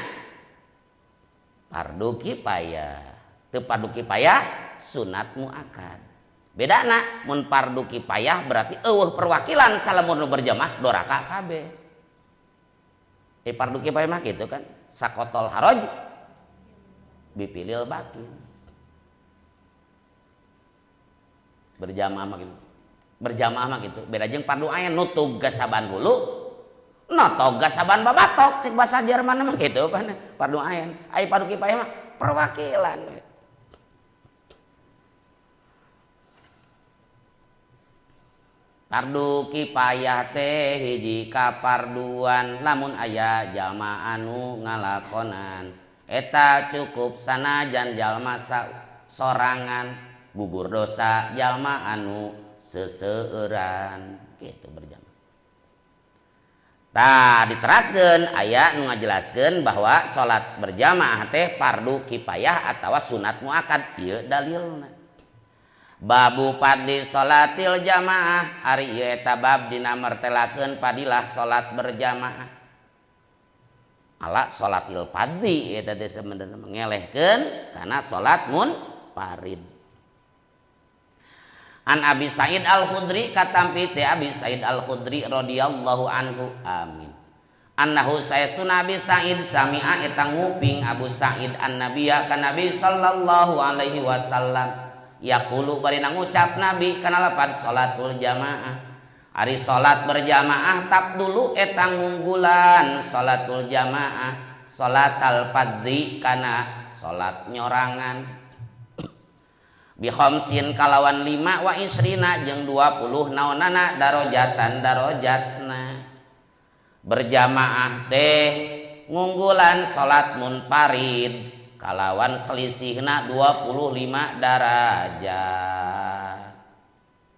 fardu kifayah. Teu fardu kifayah sunat muakkad. Bedana mun fardu kifayah berarti eueuh perwakilan salamun nu berjamaah doraka kabeh. Fardu kifayah mah kitu kan, sakotol haraj bipilil bakin. Berjamaah mah gitu. Berjamaah mah gitu. Beda jeung fardu ain nu tugas saban hulu, no togas saban babatok cek bahasa Jerman mah gitu kan. Fardu ain, ai fardu kifayah mah perwakilan. Fardu kifayah teh hiji kaparduan lamun aya jalma anu ngalakonan, eta cukup sanajan jalma sorangan gugur dosa jalma anu seseueuran gitu berjamaah. Tah diteraskeun aya nu ngajelaskeun bahwa salat berjamaah teh fardu kifayah atawa sunat muakkad, ieu dalilna. Babu fadli sholatil jamaah, ari ieu eta bab dina martelakeun fadilah salat berjamaah. Ala sholatil fadli eta teh sebenarnya mengelehkeun kana salat munfarid. An Abi Sa'id Al-Khudri katampi teh Abi Sa'id Al-Khudri radhiyallahu anhu, amin. Annahu sayyiduna Abi Sa'id sami'a eta nguping Abu Sa'id an-nabiyya ka Nabi sallallahu alaihi wasallam yaqulu bari ngucap Nabi kana lafaz salatul jamaah, Ari salat berjamaah tak dulu eta ngunggulan salatul jamaah salatal fardhi kana salat nyorangan bi khamsin kalawan 5 wa isrina jeung 20 naonana darajatna berjamaah teh ngunggulan salat munfarid kalawan selisihna 25 derajat.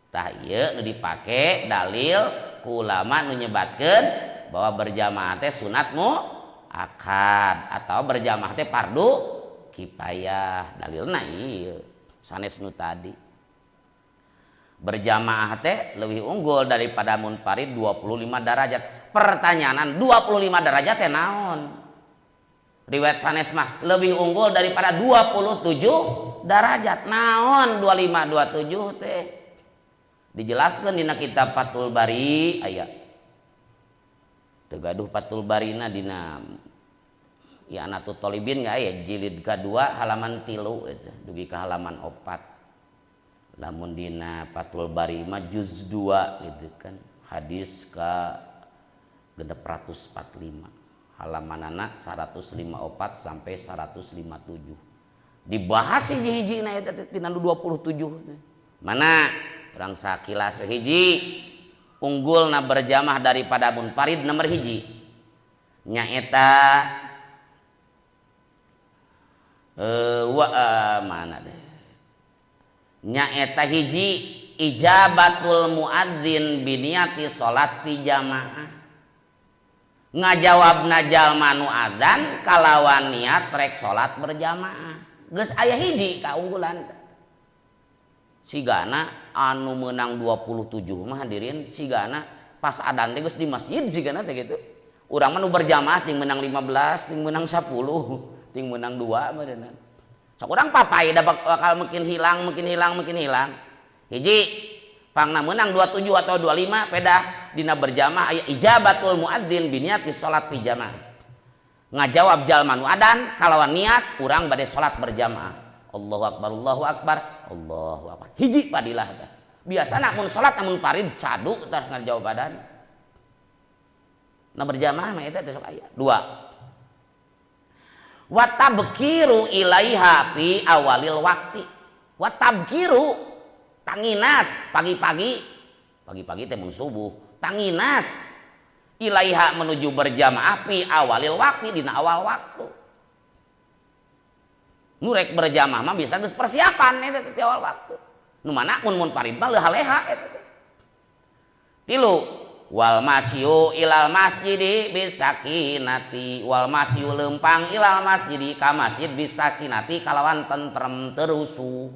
Tah ieu nu dipake dalil ku ulama nu nyebatkeun bahwa berjamaah teh sunat muakkad atau berjamaah teh fardu kifayah. Dalilna ieu sanes nu tadi. Berjamaah teh leuwih unggul daripada munfarid 25 derajat. Pertanyaan 25 derajat teh naon? Riwayat sanes mah lebih unggul daripada 27 derajat. Naon 25 27 teh? Dijelaskan dina kitab Fathul Bari aya tegaduh Fathul Barina dina ya Anatut Thalibin nggak aya jilid kedua halaman 3 eta dugi ka halaman 4. Lamun dina Fathul Bari mah juz 2 gitu kan hadis ka 645 halamanana 154 sampai 157 dibahas hiji-hijina eta tina 27 mana orang sakilas hiji unggulna berjamaah daripada munfarid nomor hiji nyaeta mana deh nyaeta hiji ijabatul muadzin biniati salat fi jamaah ngajawabna jalma nu adzan kalawan niat rek salat berjamaah geus aya hiji kaunggulan sigana anu menang 27 mah hadirin sigana pas adan teh geus di masjid sigana teh gitu. Urang mah nu berjamaah ting menang 15, ting menang 10, ting menang 2 meureunna. Sok urang papai da bakal mungkin hilang. Hiji pangna menang 27 atau 25 pedah dina berjamaah aya ijabatul muadzin bi niati salat fi jamaah. Ngajawab jalma nu adan kalawan niat urang bade salat berjamaah. Allahu akbar, Allahu akbar, Allahu akbar. Hiji padilah tah. Biasana mun salat mun farid cadu tah ngajawab badan. Na berjamaah mah eta teh sok aya. 2. Wa tabkiru ilaiha fi awalil waqti. Wa tabkiru tanginas pagi-pagi teh mun subuh. Tanginas ilaiha menuju berjamaah fi awalil waqti dina awal waktu. Nurek berjamaah mah biasa geus persiapan eta di awal waktu. Nu mana mun farid mah leha-leha eta teh. 3. Wal masyu ilal masjidi bisakinati wal masyu lempang ilal masjidi ka masjid bisakinati kalawan tentrem terusuh.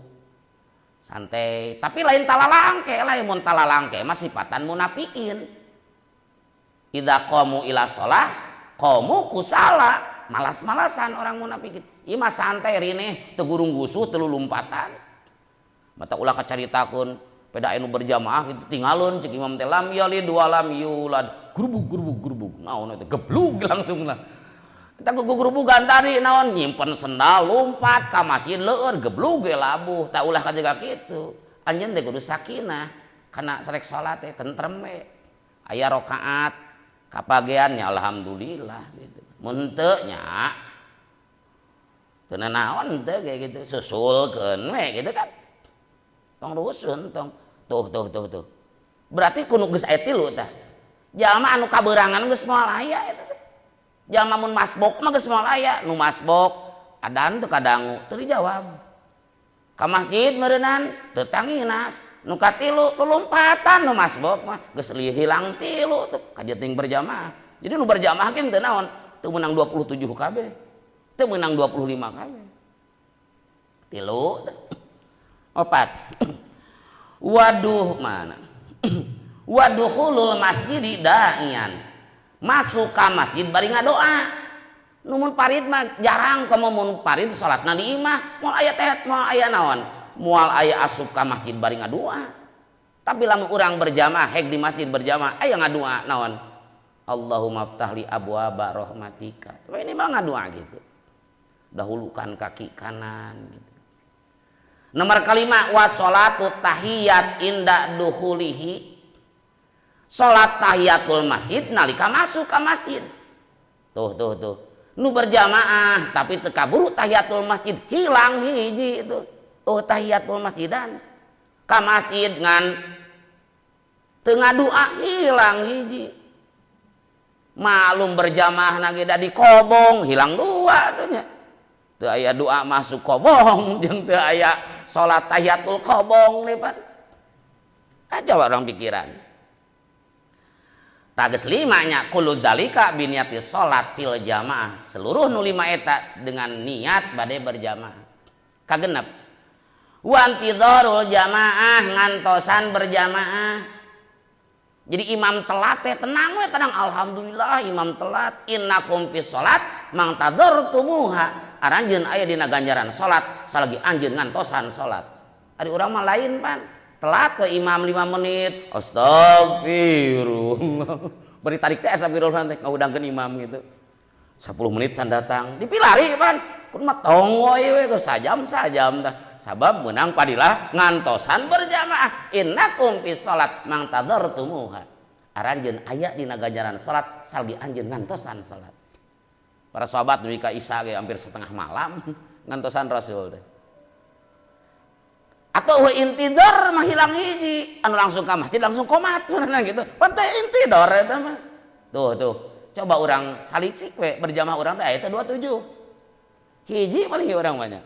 Santai, tapi lain talalangke, lain mun talalangke mah sifatan munafikin. Idza qamu ila shalah qamu kusala. Malas-malasan orang munafikin. Ieu mah santai rineh teu gurung gusuh teu lumpatan. Mata ulah kacaritakeun peda anu berjamaah kitu tinggalun cek imam teh lam yalid wa lam yulad. Grubug. Naon eta geblug langsungna. Eta gugrubugan tadi naon nyimpen sendal lompat ka masjid leueur geblug ge labuh. Ta ulah kajaga kitu. Anjeun teh kudu sakinah kana sarek salat teh tentrem we. Aya rakaat kapageannya alhamdulillah gitu. Mun teu nya teu naon teh kayak gitu susulkeun we gitu kan. Tong rusun tong tuh. Berarti kudu geus aya 3 tah. Jalma anu kaberangan geus moal aya eta teh. Jalma mun masbok mah geus moal aya, nu masbok adan teu kadangu teu dijawab. Ka masjid meureunan teu tanginas, nu katilu lompatan nu masbok mah geus hilang 3 tuh kajeting berjamaah. Jadi nu berjamaah ge teu naon teu menang 27 kabeh. Teu menang 25 kabeh. 3. 4. Waduh mana? Waduhulul masjidi da'ian. Masuk ka masjid bari ngadoa. Nu mun farid mah jarang komo mun farid salatna di imah, moal aya teh moal aya naon? Moal aya asup ka masjid bari ngadoa. Tapi lamun urang berjamaah hek di masjid berjamaah aya ngadoa naon? Allahumma ftahli abwaaba rahmatika. Tapi ini mah ngadoa gitu. Dahulukan kaki kanan gitu. Nomor 5 wa sholatu tahiyat inda dukhulihi salat tahiyatul masjid nalika masuk ka masjid. Tuh. Nu berjamaah tapi teu kaburu tahiyatul masjid hilang hiji itu. Oh tahiyatul masjidan ka masjid ngan teu ngadua hilang hiji. Malum berjamaah nage da di kobong hilang dua tuh nya. Teu aya doa masuk kobong jeung teu aya salat tahiyatul kobong lepan. Kacau orang pikiran. Tages limanya kullu dalika biniati salat fil jamaah. Seluruh nu lima eta dengan niat bade berjamaah. Kagenep. Wa antidharul jamaah ngantosan berjamaah. Jadi imam telat teh tenang we tenang alhamdulillah imam telat innakum fi salat mangtadzartumuha. Aranjeun aya dina ganjaran salat salagi anjeun ngantosan salat. Ari urang mah lain pan. Telat we imam 5 menit. Astagfirullah. Bari tarik teh astagfirullah teh ngudangkeun imam gitu. 10 menit can datang. Dipilari pan. Kun mah tongoy we sajam tah. Sabab menang padilah ngantosan berjamaah innakum fi salat mangtadzartumuha. Aranjeun aya dina ganjaran salat salgi anjeun ngantosan salat. Para sahabat duwi ka isya ge hampir setengah malam ngantosan Rasul teh. Atau wa intidar mah hilang hiji, anu langsung ka masjid langsung qomat beunang gitu. Pantai intidar eta mah. Tuh. Coba urang salicik we berjamaah urang teh aya teh 27. Hiji paling urang banyak.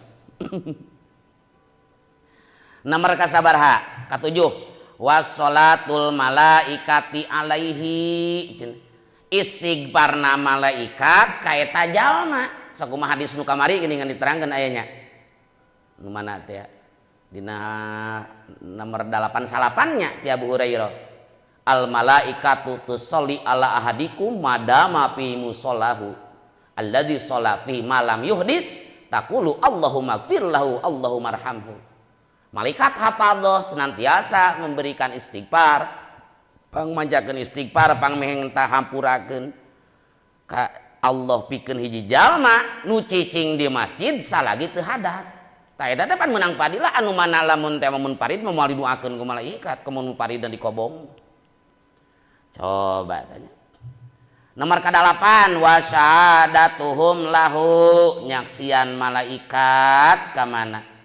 Nomor kasabarha katujuh wassalatul malaikati alaihi istighfarna malaikat kaeta jalma sakumaha hadis nu kamari geuning diterangkeun aya nya nu mana teh dina nomor 88 nya ti Abu Hurairah al malaikatu tusolli ala ahadikum madama fi musallahu alladzi shalla fi malam yuhdis taqulu Allahumma ighfir lahu Allahumma arhamhu. Malaikat hafadzah senantiasa memberikan istighfar, pangmanjakeun istighfar, pangmeheng tahampurakeun ka Allah pikeun hiji jalma nu cicing di masjid salagi teu hadas. Tah eta teh pan meunang padilah anu mana lamun teh mun parid moal didoakeun ku malaikat, kemun parid dan dikobong. Coba tanya. Nomor ka-8 wasyadatuhum lahu nyaksian malaikat ka mana?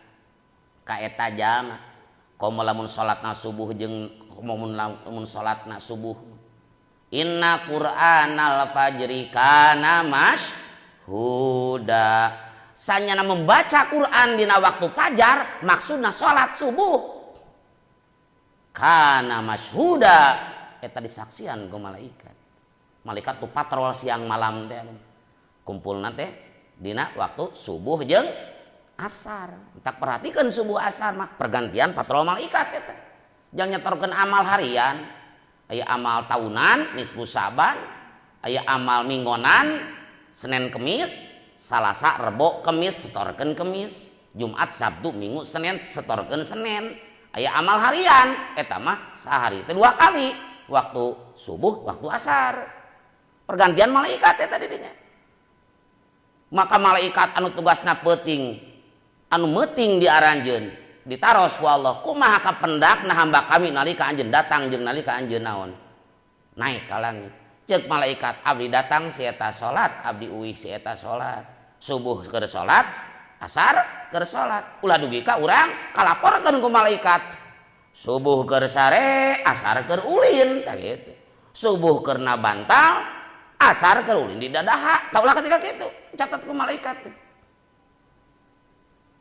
Ka eta jalma komo lamun salatna subuh jeung lamun salatna subuh inna qur'anal fajri kana mashhuda sanyana membaca Quran dina waktu fajar maksudna salat subuh kana mashhuda eta disaksian ku malaikat tuh patrol siang malam teh kumpulna teh dina waktu subuh jeung asar. Tak perhatikan subuh asar mah pergantian patrol malaikat eta. Jangan nyetorkeun amal harian. Aya amal tahunan nisfu Saban, aya amal minggonan Senin Kemis, Salasa Rebo Kemis setorkeun Kemis, Jumat Sabtu Minggu Senin setorkeun Senin. Aya amal harian eta mah sehari teh 2 kali, waktu subuh, waktu asar. Pergantian malaikat eta di dinya. Maka malaikat anu tugasna peuting anu meuting diaranjeun ditaros ku Allah kumaha kapendakna hamba kami nalika anjeun datang jeung nalika anjeun naon naik ka langit ceuk malaikat abdi datang si eta salat abdi uih si eta salat subuh keur salat asar keur salat ulah dugi ka urang kalaporkeun ku malaikat subuh keur sare asar keur ulin tah kitu subuh keur na bantal asar keur ulin di dadaha tah ulah ketika kitu catat ku malaikat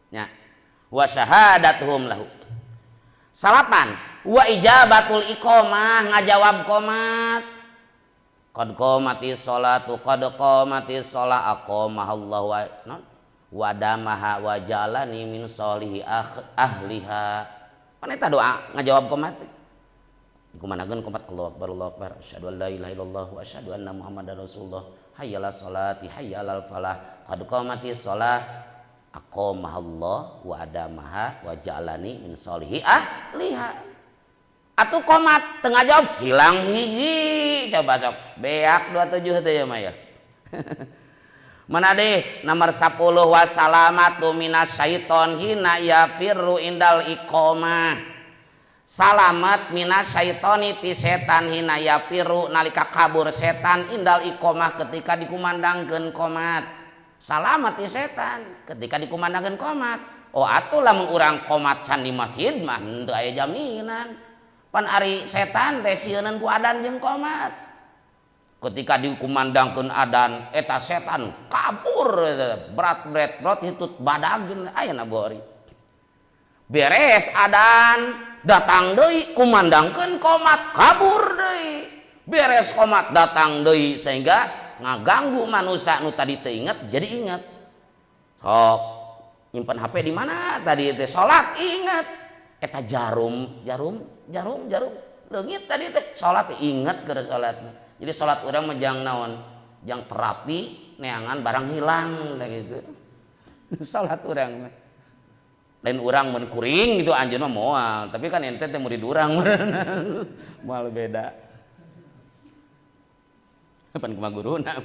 nya wa syahadatuhum lahu. 8 wa ijabatul iqamah ngajawab qomat. Qad qamatis sholatu qad qamatis shalah aqamah Allah wa damaha wa jalani min sholihi ahliha. Pan eta doa ngajawab qomat. Dikumanakeun qomat Allahu akbar asyhadu an la ilaha illallah wa asyhadu anna muhammadar rasulullah hayyalas sholati hayyalal falah qad qamatis shalah aqamahallah wa adamaha wa ja'alani min sholihi ahliha. Atuh qomat teu ngajawab hilang hiji coba sok beak 27 teh ya mah ya. Mana deh nomor 10 wassalamatu minasyaiton hina yafirru indal iqamah. salamet minas syaitoni ti setan hina yapiru nalika kabur setan indal iqomah ketika dikumandangkeun qomat. Salamet ti setan ketika dikumandangkeun qomat. Oh atuh lamun urang qomat can di masjid mah teu aya jaminan. Pan ari setan teh sieun ku adan jeung qomat. Ketika dikumandangkeun adan eta setan kabur berat hitut badagin ayeuna bori. Beres adan datang deui kumandangkeun qomat kabur deui. Beres qomat datang deui sehingga ngaganggu manusia nu tadi teu inget jadi inget. Sok nyimpen HP di mana tadi teh salat inget. Eta jarum leungit tadi teh salat inget keur salatna. Jadi salat urang mah jang naon? Jang terapi neangan barang hilang gitu. Salat urang mah lain urang mun kuring gitu anjeun mah moal, tapi kan ente teh murid urang moal beda. Pan kumaha guruna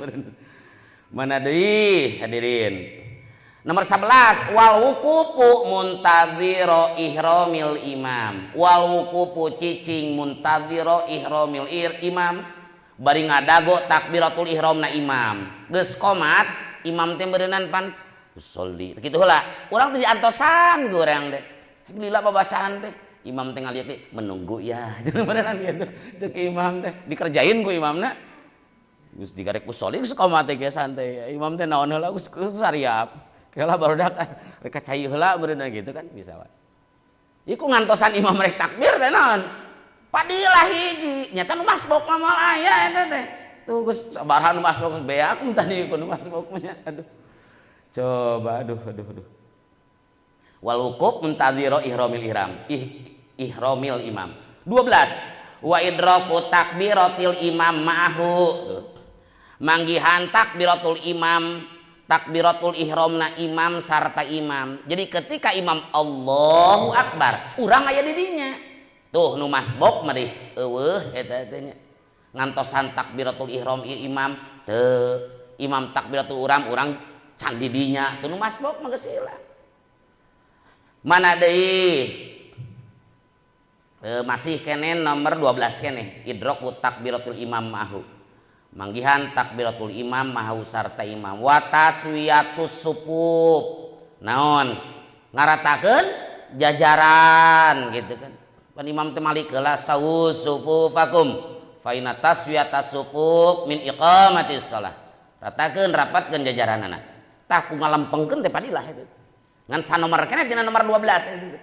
mana deui hadirin. Nomor 11 wal wuqufu muntadziro ihramil imam. Wal wuqufu cicing muntadziro ihramil imam bari ngadago takbiratul ihramna imam. Geus qomat imam teh beureunan pan usolli kitu heula urang teh diantosan ge urang teh lila babacaan teh imam teh ngalieu teh menunggu ya beneran gitu ceuk imam teh dikerjain ku imamna geus digarek usolli geus qomat teh santai imam teh naon heula geus sariap keula barudak rek cai heula beneran gitu kan bisa wae iku ngantosan imam rek takbir teh naon padilah hiji nyata nu masbuk mah moal aya eta teh tuh geus sabaraha nu masbuk geus beak tadi ku nu masbuk nya aduh coba aduh. Wal wuquf muntadziro ihramil ihramil imam. 12. Wa idraku takbiratil imam ma'ahu. Manggihan takbiratul imam, takbiratul ihramna imam sarta imam. Jadi ketika imam Allahu Akbar, urang aya di dinya. Tuh nu masbuk mah deui eueuh eta teh nya. Ngantosan takbiratul ihram imam teu imam takbiratul urang can didinya teu nu masbuk mah geus hilang. Mana deui masih kene nomor 12 kene idraku takbiratul imam ma'ahu. Manggihan takbiratul imam ma'ahu sarta imam wa taswiyatus sufuf. Naon? Ngaratakeun jajaran gitu kan. Pan imam teh malik heula sawus sufufakum fa inna taswiyatas sufuf min iqamatis shalah. Ratakeun rapatkeun jajaranana. Tah ku ngalampengkeun teh padilah itu. Ngan sanomor keneh dina nomor 12 itu.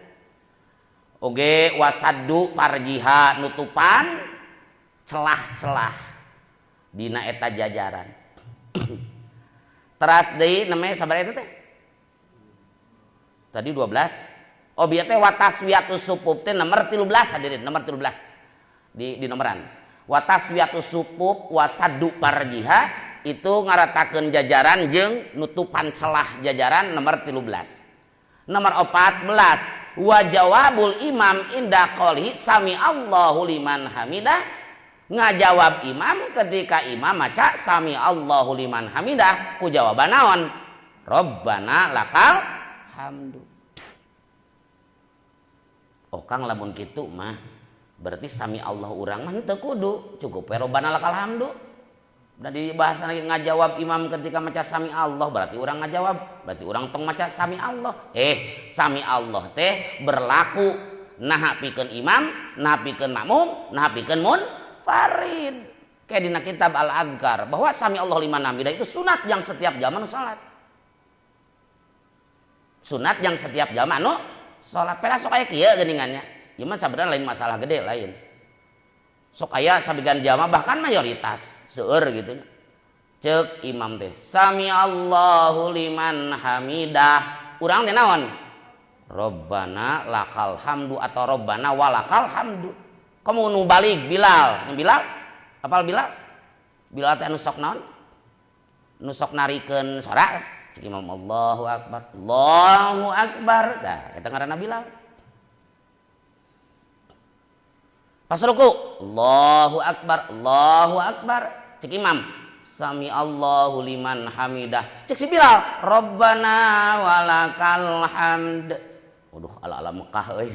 Oge wasaddu farjiha nutupan celah-celah dina eta jajaran. Teras deui namanya sabaraha itu teh? Tadi 12. Oh bieu teh wataswiyatus sufuf teh nomor 13 hadirin, nomor 13. Di nomoran. Wataswiyatus sufuf wasaddu farjiha itu ngaratakeun jajaran jeung nutupan celah jajaran nomor 13. Nomor 14 wa jawabul imam inda qouli sami Allahu liman hamidah. Ngajawab imam ketika imam maca sami Allahu liman hamidah ku jawaban naon? Rabbana lakal hamdu. Oh Kang lamun kitu mah berarti sami Allah urang mah teu kudu cukup Rabbana lakal hamdu. Dan di bahasa lagi ngajawab imam ketika maca sami Allah berarti orang ngajawab berarti orang tong maca sami Allah sami Allah teh berlaku naha pikeun imam naha pikeun makmum naha pikeun munfarid kayak dina kitab al-adhkar bahwa sami Allah liman hamidah itu sunat yang setiap zaman salat sunat yang setiap zaman salat pela sok aya kieu geuningannya ieu sebenarnya lain masalah gede lain sok aya sabigan jamaah bahkan mayoritas seueur gitu ceuk imam teh sami Allahu liman hamidah urang teh naon Rabbana lakal hamdu atau Rabbana walakal hamdu kamu nu balik Bilal apal Bilal teh anu sok naon nu sok narikeun sora cek imam Allahu akbar tah eta ngaranna Bilal. Pas ruku Allahu akbar cek imam sami Allahu liman hamidah cek si Bilal Rabbana walakal hamd. Waduh ala-ala Mekah euy.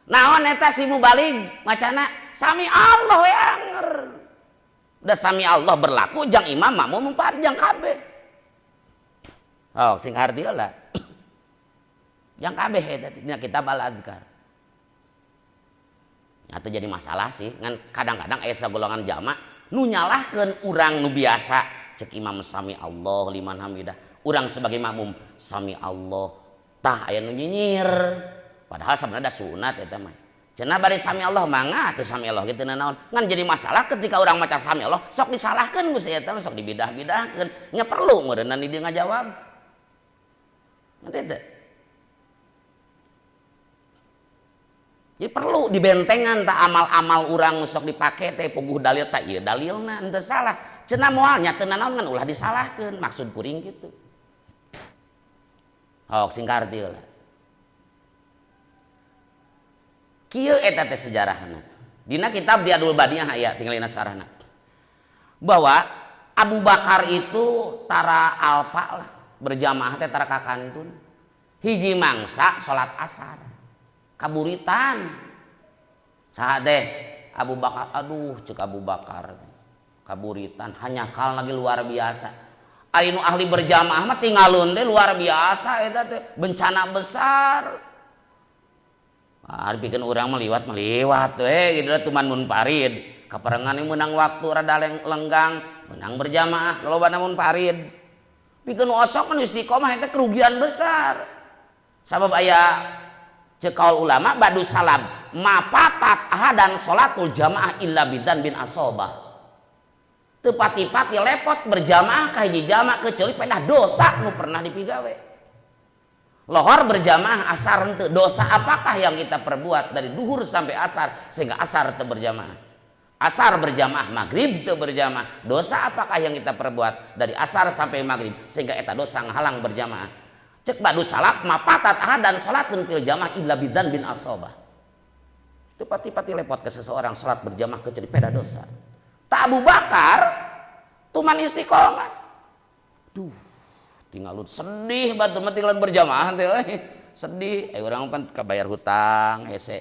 Naon eta si mubalig macana sami Allah we anger. Udah sami Allah berlaku jang imam makmum jang kabeh. Oh sing arti lah. Jang kabeh eta dina kitab al-adzkar. Atau jadi masalah sih kan kadang-kadang aya sagolongan jama nu nyalahkeun urang nu biasa cek imam sami Allah liman hamidah. Urang sebagai makmum sami Allah tah aya nu nyinyir. Padahal sebenarnya ada sunat eta mah. Cenah bari sami Allah mangga teu sami Allah kitu naon. Ngan jadi masalah ketika urang maca sami Allah sok disalahkeun ku si eta sok dibidah-bidahkeun. Nya perlu meureunna di dieu ngajawab. Ngerti teu? Jadi perlu dibentengan tak amal-amal urang sok dipake teh puguh dalil tak ieu dalilna henteu salah. Cenah moal nya teu naon ngan ulah disalahkeun maksud kuring kitu. Hok sing karti lah. Kieu eta teh sejarahna. Dina kitab Riyadul Badiah aya tinggalina sarana. Bahwa Abu Bakar itu tara alpa lah berjamaah teh tara kakantun. Hiji mangsa salat asar. Kaburitan. Saha deh Abu Bakar aduh cek Abu Bakar. Kaburitan hanya kal lagi luar biasa. Ainu ahli berjamaah mah tinggalun teh luar biasa eta teh bencana besar. Pikeun urang meliwat we gitu tuman munfarid. Kaparengan meunang waktu rada lenggang, meunang berjamaah lolobana munfarid. Pikeun osok mun istiqomah eta kerugian besar. Sabab aya cek kaul ulama badu salam mapatat ahadan salatul jamaah illa bidan bin asobah. Teu pati-pati lepot berjamaah ka hiji jamaah kecuali pedah dosa nu pernah dipigawe. Lohor berjamaah asar henteu dosa apakah yang kita perbuat dari duhur sampai asar sehingga asar teu berjamaah. Asar berjamaah maghrib teu berjamaah. Dosa apakah yang kita perbuat dari asar sampai maghrib sehingga eta dosa ngahalang berjamaah. Cek badu salak mapatat ahadan salatun fil jamaah illa bidan bin asobah. Itu pati-pati lepot ke seseorang salat berjamaah kecuali peda dosa. Tak Abu Bakar tuman istiqomah. Duh tinggalun sedih batu mah tinggalun berjamaah teh sedih urang pan kabayar hutang hese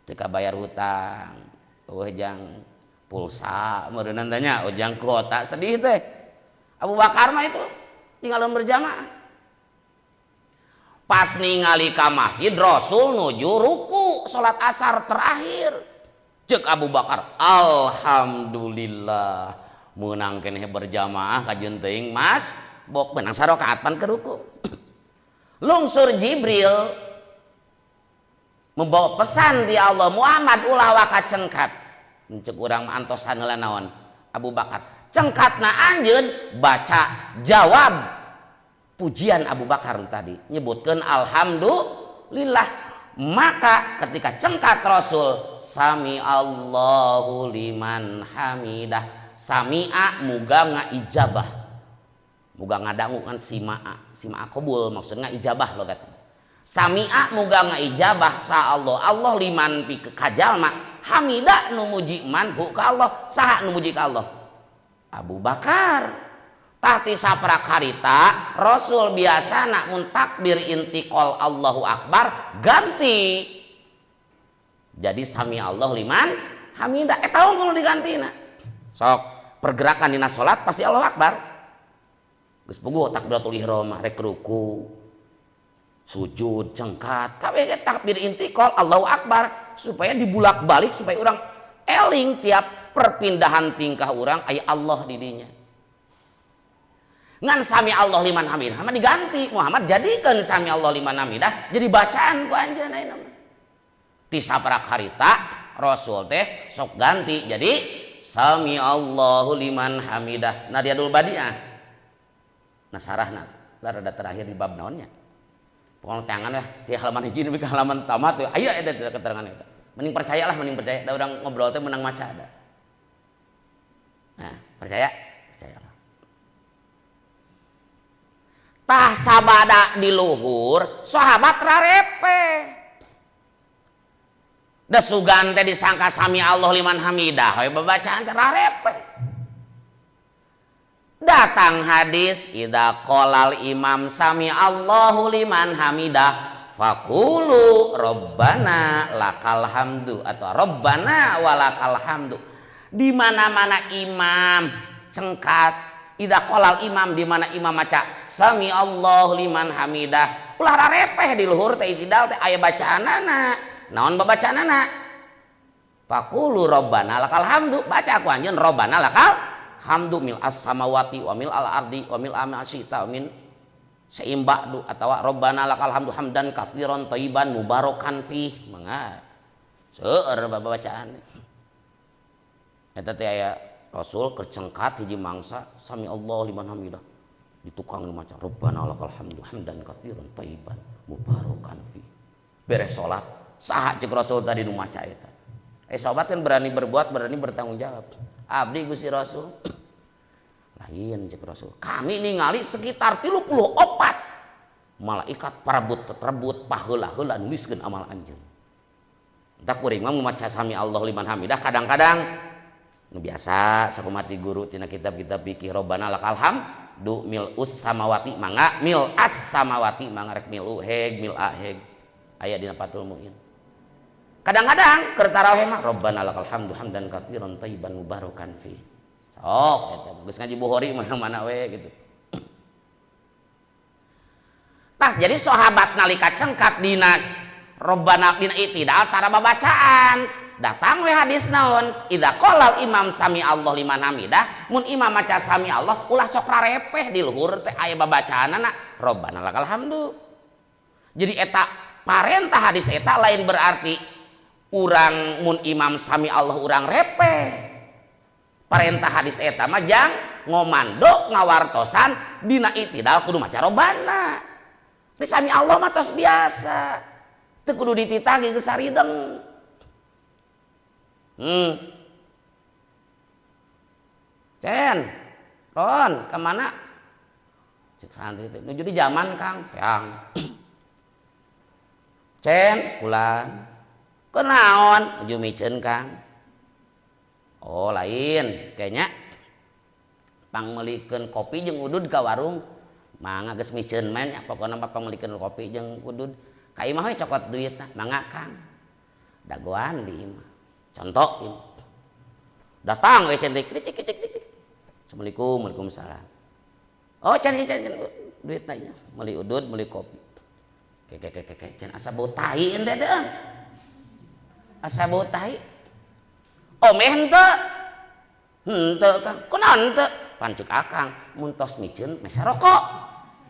teu kabayar hutang jang pulsa meureunna nya jang kuota sedih teh Abu Bakar mah itu tinggalun berjamaah pas ningali ka masjid Rasul nuju ruku salat asar terakhir cek Abu Bakar alhamdulillah meunang keneh berjamaah kajeun teuing Mas bok benang sarokaat pan ke ruku. Lungsur Jibril membawa pesan di Allah Muhammad ulah waka cengkat. Cek urang antosan heula naon Abu Bakar. Cengkatna anjeun baca jawab pujian Abu Bakar tadi nyebutkeun alhamdulillah. Maka ketika cengkat Rasul sami Allahu liman hamidah sami'a muga ngaijabah. Muga ngadangu kan sima'a qabul maksudnya ijabah logat. Sami'a muga ngaijabah sa Allah Allah liman pi kajalma hamidah nu muji man hu ka Allah saha nu muji ka Allah Abu Bakar tahti saprak harita Rasul biasana mun takbir intiqal Allahu Akbar ganti jadi sami Allah liman hamidah eta unggul digantina sok pergerakan dina salat pasti Allahu Akbar. Geus puguh takbiratul ihram rek ruku sujud cengkat kabeh takbir intiqal Allahu Akbar supaya dibulak-balik supaya orang eling tiap perpindahan tingkah orang aya Allah di dinya ngan sami Allah liman hamidah mah diganti Muhammad jadikan sami Allah liman hamidah jadi bacaan ku anjeunna ieu ti saprak harita Rasul teh sok ganti jadi sami Allahu liman hamidah Riyadul Badiah nasarahna rada terakhir di bab naonnya pokoknya tangan lah di halaman hiji nepi ka halaman tamat tuh aya eta keterangan eta mending percayalah mending percaya da urang ngobrol teh menang maca ada nah percayalah tah sabada di luhur sahabat rarepe da sugan teh disangka sami Allah liman hamidah we babacaan teh rarepe datang hadis idza qolal imam sami Allahu liman hamidah Faqulu Rabbana lakal hamdu atau Rabbana walakal hamdu. Di mana-mana imam cengkat, idza qalal imam, di mana imam maca sami Allahu liman hamidah, ulah rarepeh di luhur teh itidal teh aya bacaanana. Naon babacaanana? Faqulu Rabbana lakal hamdu, baca aku anjeun Rabbana lakal hamdu mil as samawati wa mil al ardi wa mil ma syi'ta wa min seimbadu atau Rabbana lakal hamdu hamdan katsiran thayyiban mubarakan fih. Mangga seueur babacaan eta teh aya Rasul kercengkat hiji mangsa sami Allah liman hamidah di tukang maca Rabbana lakal hamdu hamdan katsiran thayyiban mubarakan fih. Beres salat saha ceuk Rasul tadi nu maca eta. Sahabat kan berani berbuat, berani bertanggung jawab. Abdi Gusti Rasul lain cek Rasul, kami ningali sekitar 34 malaikat rebut paheula-heula nuliskeun amal anjeun. Entah kuring mah maca sami Allah liman hamidah kadang-kadang nu biasa sakumaha ti guru tina kitab-kitab fikih Rabbana lakal hamdu mil'us samawati mangga mil'as samawati mangga rek mil'u heg mil'a heg aya dina Fathul Mu'in. Kadang-kadang keur tarawih mah Rabbana lakal hamdu hamdan katsiran thayyiban mubarakan fi. Sok eta geus ngaji Bukhari mah mana we gitu. Tas jadi sahabat nalika cengkat dina Rabbana dina itidal tara babacaan. Datang we hadis naon? Idza qalal imam sami Allah liman hamidah, mun imam maca sami Allah ulah sok rarepeh di luhur teh aya babacaanana Rabbana lakal hamdu. Jadi eta parentah hadis eta lain berarti urang mun imam sami Allah urang repeh. Parentah hadis eta mah jang ngomando ngawartosan dina itidal kudu maca Rabbana. Di sami Allah mah tos biasa. Teu kudu dititah geus sarideng. Cen, Ron, ke mana? Cek santri teh nuju di zaman Kang, Peang. Cen, kulan. Kenaon? Nuju miceun Kang. Oh lain, kayaknya pangmelikeun kopi jeung udud ka warung. Mangga geus miceun men nya pokona pangmelikeun kopi jeung udud. Ka imah we cokot duitna, mangga Kang. Dagoan di imah. Contoh imah. Datang we cen cik. Assalamualaikum, waalaikumsalam. Oh cen duitna nya, meuli udud, meuli kopi. Kek cen asa bau tai ente teh. Asa bau tai. Omeh henteu. Henteu Kang. Kunaon henteu? Pancuk akang mun tos miceun mesa rokok.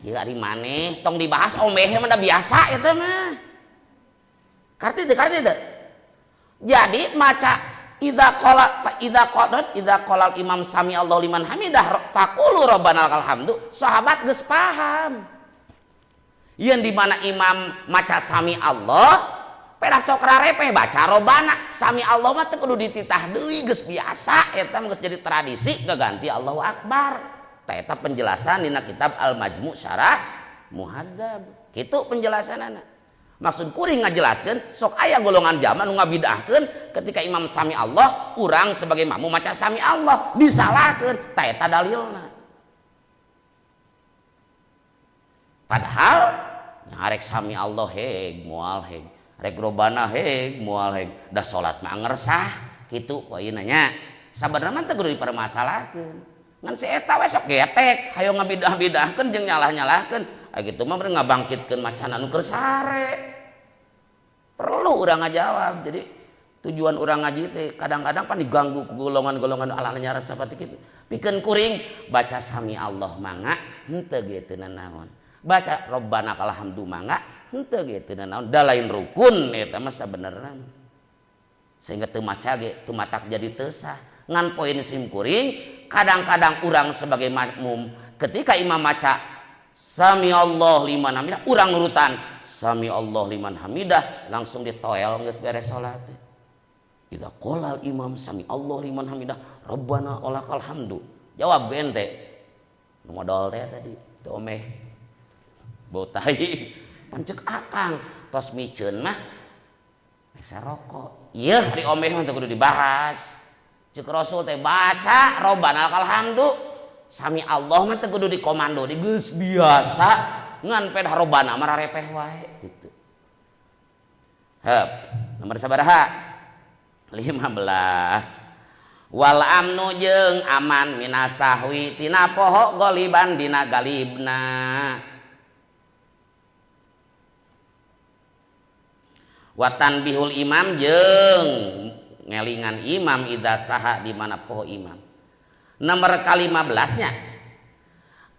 Ieu ari maneh tong dibahas omeh mah da biasa eta mah. Karti teu. Jadi maca idza qala imam sami Allah liman hamidah faqulu rabbana lakal hamdu. Sahabat geus paham. Yen di mana imam maca sami Allah pedah sok rarepeh baca Rabbana sami Allah mah teu kudu dititah deui geus biasa eta mah geus jadi tradisi gaganti Allahu Akbar. Eta penjelasan dina kitab Al-Majmu' Syarah Muhadzab. Kitu penjelasanana. Maksud kuring ngajelaskeun sok aya golongan zaman nu ngabidahkeun ketika imam sami Allah urang sebagai makmum maca sami Allah disalahkeun ta eta dalilna. Padahal ngarek sami Allah heg moal heg rek Rabbana heg moal heg da salat mah ngersah kitu poinna nya sabenerna mah teu kudu dipermasalahkeun ngan si eta we sok getek hayo ngabidah-bidahkeun jeung nyalah-nyalahkeun aya kitu mah ngabangkitkeun macana nu keur sare perlu urang ngajawab. Jadi tujuan urang ngaji teh kadang-kadang pan diganggu ku golongan-golongan ala nyara saperti kitu pikeun kuring baca sami Allah mangga henteu ge teu naon baca Rabbana lakal hamdu mangga henteu ge teu naon da lain rukun eta mah sabenerna sehingga teu maca ge teu matak jadi teu sah. Ngan poin sim kuring kadang-kadang urang sebagai makmum ketika imam maca sami Allah liman hamidah urang nurutan sami Allah liman hamidah langsung ditoel geus beres salat. Idza qala imam sami Allah liman hamidah Rabbana walakal hamdu jawab ge ente nu modal teh tadi teu omeh bau tai pancek akang tos miceun mah mesa rokok ieu hari omeh mah teu kudu dibahas ceuk Rasul teh baca Rabbana lakal hamdu sami Allah mah teu kudu dikomando di geus biasa ngan pedah Rabbana mah rarepeh wae gitu Hep, nomor sabaraha? 15. Wal amnu jeung aman minasahwi tina poho goliban dina galibna. Watan bihul imam jeung ngelingan imam idza saha di mana poho imam. Nomor ke-15 nya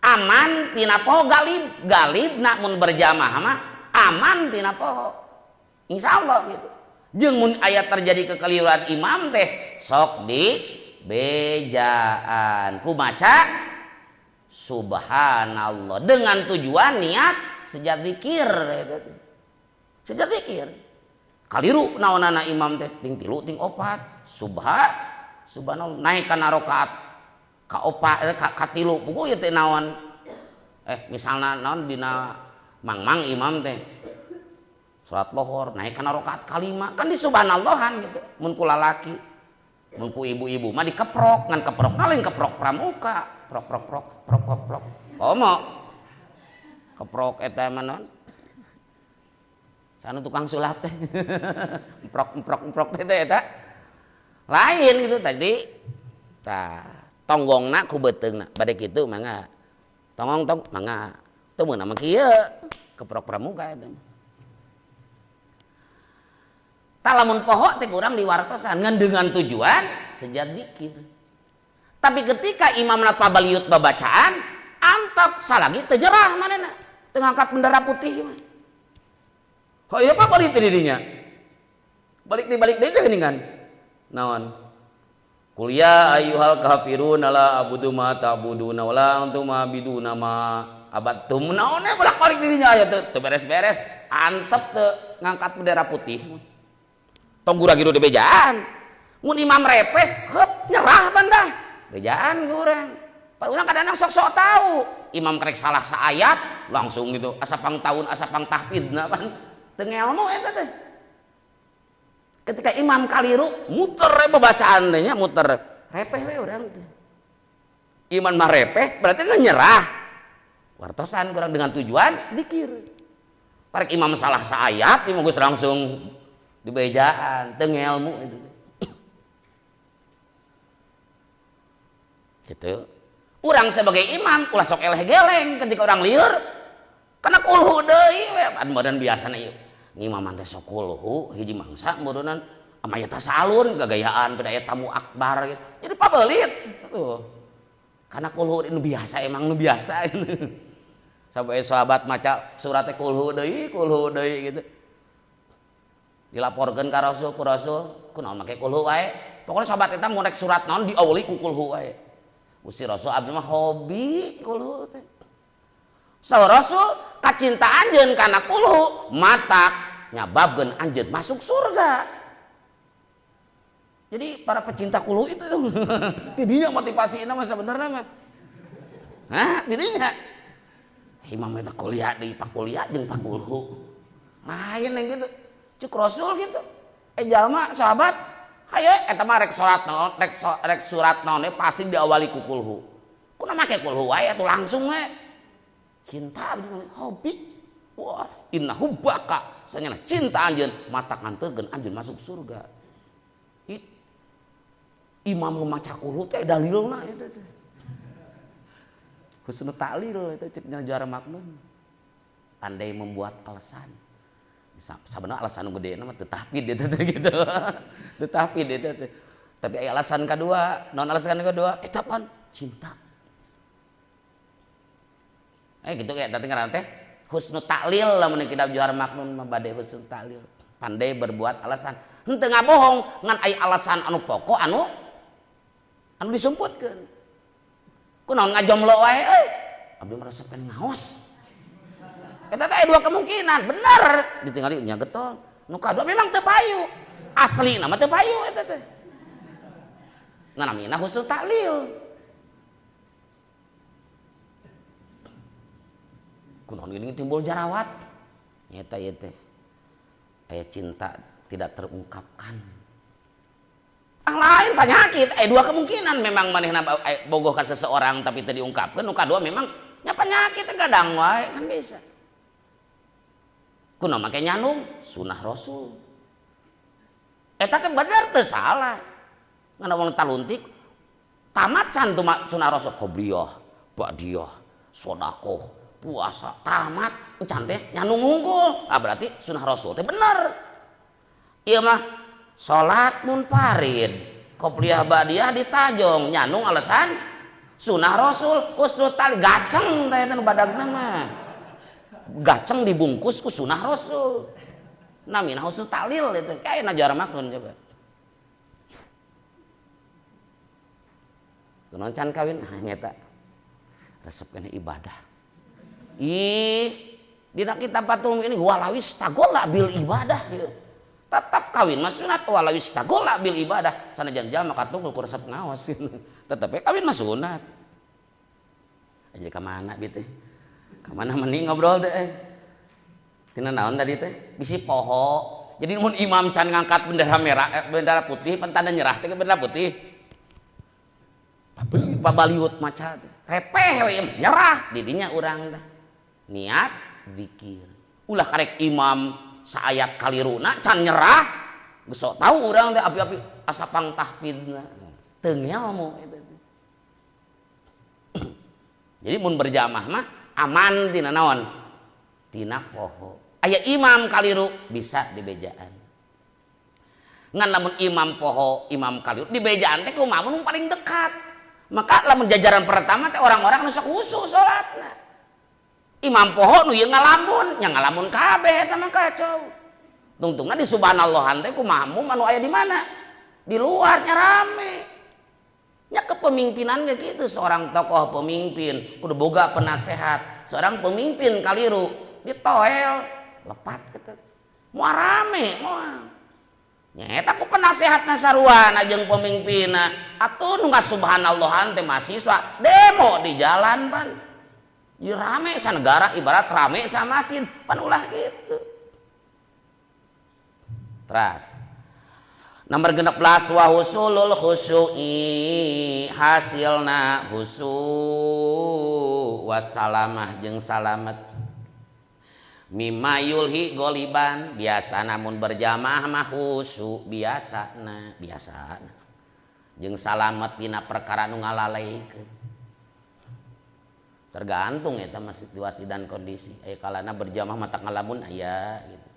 aman tina poho galib mun berjamaah mah aman tina poho. Insyaallah gitu. Jeung mun aya terjadi kekeliruan imam teh sok di bejaan kumaca subhanallah dengan tujuan niat sejat zikir eta teh. Sejat zikir. Kaliru naonana imam teh ting 3 ting 4 subhanallah naik kana rakaat ka 4 ka 3 puguh ieu teh naon misalna naon dina mangmang imam teh salat lohor naik kana rakaat ka-5 kan di subhanallahan gitu mun ku lalaki mun ku ibu-ibu mah dikeprok ngan keprok lain keprok pramuka prok komo keprok eta mah naon sana tukang sulap teh emprok teh eta lain gitu tadi tah tonggongna ku beuteungna bade kitu mangga tong mangga teu meunang mah kieu keprok pramuka eta talamun poho teh urang diwartosan ngan dengan tujuan sejat zikir. Tapi ketika imam natpa baliut babacaan antok salagi teu jerah manehna teu ngangkat bendera putih mah. Hoy apa balik teh didinya? Balik deui teh geuningan. Naon? Qul ya ayyuhal kafirun la abudu ma ta'buduna wa la antum abiduna ma abattum. Naonnya bolak-balik didinya aya teu beres-beres antep teu ngangkat bendera putih. Tong gurang gitu di bejaan mun imam repeh hep nyerah bandah bejaan gurang pak urang kadang sok-sok tahu imam kerek salah saayat langsung gitu asa pangtaun asa pangtahfidna kan teu ngelmu eta teh ketika imam kaliru muter bacaan teh nya muter repeh we urang teh imam mah repeh berarti nyerah wartosan kurang dengan tujuan zikir parek imam salah saayat imam geus langsung di bejaan teu ngelmu itu gitu. Urang sebagai imam ulah sok eleh geleng ketika orang lieur kana kulhu deui we badan biasana ieu ngimaman teh sok kulhu hiji mangsa murunan amaya tasalun gagayaan pada aya tamu akbar gitu jadi pabelit tuh kana kulhu nu biasa emang nu biasa sampai sahabat maca surat teh kulhu deui gitu dilaporkeun ka Rasul ku Rasul kunaon make kulhu wae pokoknya sahabat eta mun rek surat naon diawali ku kulhu wae Gusti Rasul abdi mah hobi kulhu teh saur Rasul kacinta anjeun kana kulhu matak nyababkeun anjeun masuk surga jadi para pecinta kulhu itu tidinya motivasina mah sebenarnya mah hah tidinya imam eta kuliah deui pak kuliah jeung pak kulhu lain yang gitu cuk Rasul gitu jalma sahabat haye eta mah rek salat naon rek surat naon pasti diawali ku kulhu kunaon make kulhu wae atuh langsung we cinta hobi wah inna hubbaka sanyana cinta anjeun mata nganterkeun anjeun masuk surga imam nu maca kulhu teh dalilna eta teh husnul ta'lil eta cek Jara Makmun pandai membuat alasan sebenarnya alasan gede nama tetahpid dia gitu tetahpid dia tapi alasan kedua non alasan kedua eta pan cinta gitu kayak tadi ngaran teh husnul ta'lil lamun kitab Jara Makmun mah bade husnul ta'lil pandai berbuat alasan henteu ngabohong ngan aya alasan anu pokok anu disumputkeun kunaon ngajomlo wae abdi merasa pengen ngaos eta teh dua kemungkinan bener ditinggali nya getol nu kadua memang teu payu asli nama teu payu eta teh namina husnul ta'lil kunaon geuning timbul jarawat nyata ieu teh aya cinta tidak terungkapkan lain penyakit dua kemungkinan memang manehna bogoh ka seseorang tapi teu diungkapkeun nu kadua memang nya penyakit gadang wae kan bisa kunaon make nyanung sunah Rasul eta teh bener teu salah. Ngan wong taluntik tamat can tuh sunah rasul qobliyah, ba'diyah, sedekah, puasa, tamat can teh nyanu ngungkul. Ah berarti sunah rasul teh bener. Ieu mah salat munfarid, qobliyah ba'diyah ditajong, nyanu alasan sunah rasul husnul tali gaceng teh eta nu badagna mah. Gaceng dibungkus ku sunah rasul. Namina husnul talil itu kayak najar maknun coba. Kunaon can kawin nyata resep kana ibadah. Dina kitab patung ini walawis tagola bil ibadah gitu. Tetap kawin mah sunat walawis tagola bil ibadah. Sanajan jalma katungkul ku resep ngaos gitu. Tetep kawin mah sunat. Aja ka mana bi teh? Ka mana mending ngobrol teh? Tina naon tadi teh? Bisi poho. Jadi mun imam can ngangkat bendera merah, bendera putih, pentanda nyerah teh bendera putih. Pabaliut maca repeh we nyerah didinya urang dah niat zikir ulah karek imam saayat kaliruna can nyerah geus sok tahu urang teh api-api asa pangtahfidna teu ngelmu eta. Jadi mun berjamaah mah aman tina naon tina poho aya imam kaliru bisa dibejaan ngan lamun imam poho imam kaliru dibejaan teh kumaha mun paling dekat. Maka lamun jajaran pertama teh orang-orang nu sok husu salatna. Imam poho nu ieu ngalamun, nya ngalamun kabeh eta mah kacau. Tungtungna di subhanallahan teh kumaha anu aya di mana? Di luarnya rame. Nya kepemimpinan ge kitu seorang tokoh pemimpin kudu boga penasehat. Seorang pemimpin kaliru ditoel lepat kitu. Moal rame moal. Nyata ku penasehatna saruan ajeng pemimpinna atuh nu subhanallahan teh mahasiswa demo di jalan pan di rame sanegara ibarat rame sa masjid pan ulah gitu. Terus nomor 16 wa husulul khusyu'i hasilna husu wassalamah jeung salamet mimma yulhi goliban biasa namun berjamaah mah husu biasana jeung salamet dina perkara nu ngalaleykeun tergantung eta mah situasi dan kondisi aya kalana berjamaah mata ngalamun aya gitu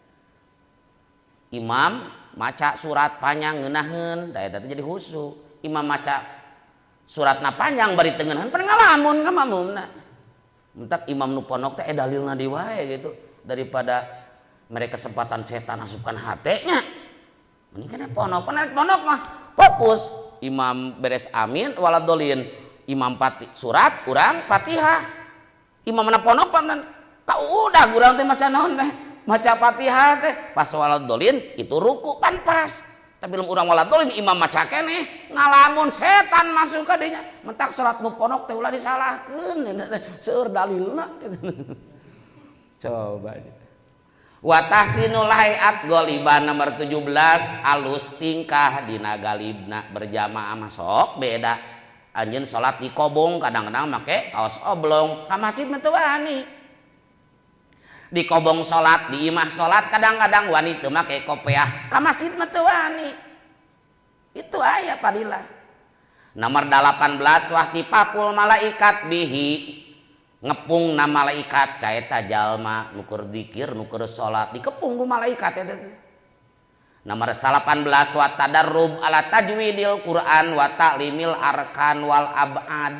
imam maca surat panjang ngeunaheun da eta jadi husu imam maca suratna panjang bari teu ngeunaheun pan ngalamun ka mamumna mentak imam nu ponok teh dalilna di wae gitu daripada mereka kesempatan setan asupkan hatenya mending kana ponok mah fokus imam beres amin waladolin imam surat urang Fatihah imam mana ponok paman ka udah urang teh maca naon teh maca Fatihah teh pas waladolin itu ruku pan pas tapi belum urang waladolin imam maca keneh ngalamun setan masuk ka dinya mentak salat nu ponok teh ulah disalahkeun seueur dalilna coba wa tahsinul hayat goliban nomor 17 alus tingkah dina galibna berjamaah masuk beda anjeun salat di kobong kadang-kadang make kaos oblong ka masjid mah teu wani di kobong salat di imah salat kadang-kadang wani teu make kopiah ka masjid mah teu wani itu aya padilah nomor 18 wahti papul malaikat bihi ngepung na malaikat kaeta jalma nukur zikir nukur salat dikepung ku malaikat eta nomor 18 wa tadarrub ala tajwidil Quran wa ta'limil arkan wal ab'ad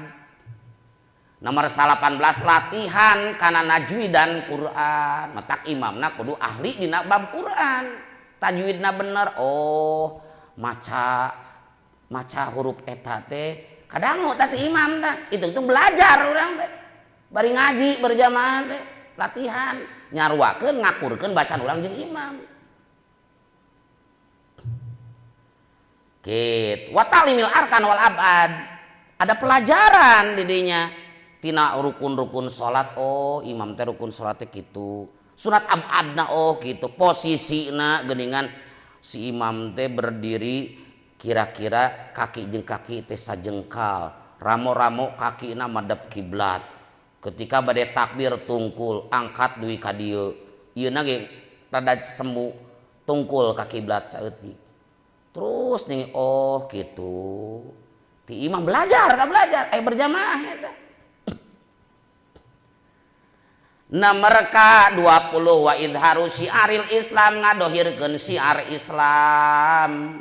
nomor 18 latihan kana najwidan Quran matak imamna kudu ahli dina bab Quran tajwidna bener oh maca huruf eta teh kadangu tadi imam teh itu belajar urang teh bari ngaji berjamaah teh latihan nyaruakeun ngakurkeun bacaan urang jeung imam kitu wa ta'limil arkan wal abad ada pelajaran di dinya tina rukun-rukun salat oh imam teh rukun salat teh kitu sunat abadna oh kitu posisina geuningan si imam teh berdiri kira-kira kaki jeung kaki teh sajengkal ramo-ramo kakina madep kiblat ketika bade takbir tungkul angkat duwi ka dieu ieu na ge rada semu tungkul ka kiblat saeutik Terus nih oh gitu. Ti imam belajar berjamaah eta. Na mereka 20 wa idharu syiaril Islam ngadohirkeun syiar Islam.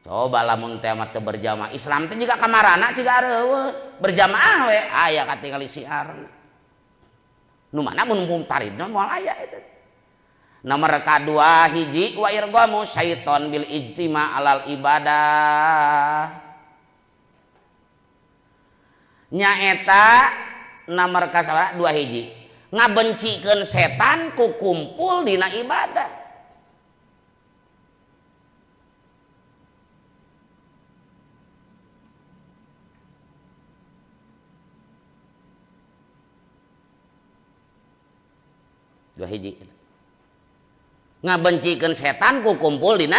Coba lamun teh mah teu berjamaah Islam teh jiga kamarana ciga areueuh berjamaah we aya katingali syiar. Nu mana mun paridna moal aya eta. Nomor kedua hiji wa irghamu syaiton bil ijtima alal ibadah. Nyaeta nomor kasabaraha 2 hiji. Ngabencikeun setan ku kumpul dina ibadah. Dua hiji. Ngabencikeun setan ku kumpul dina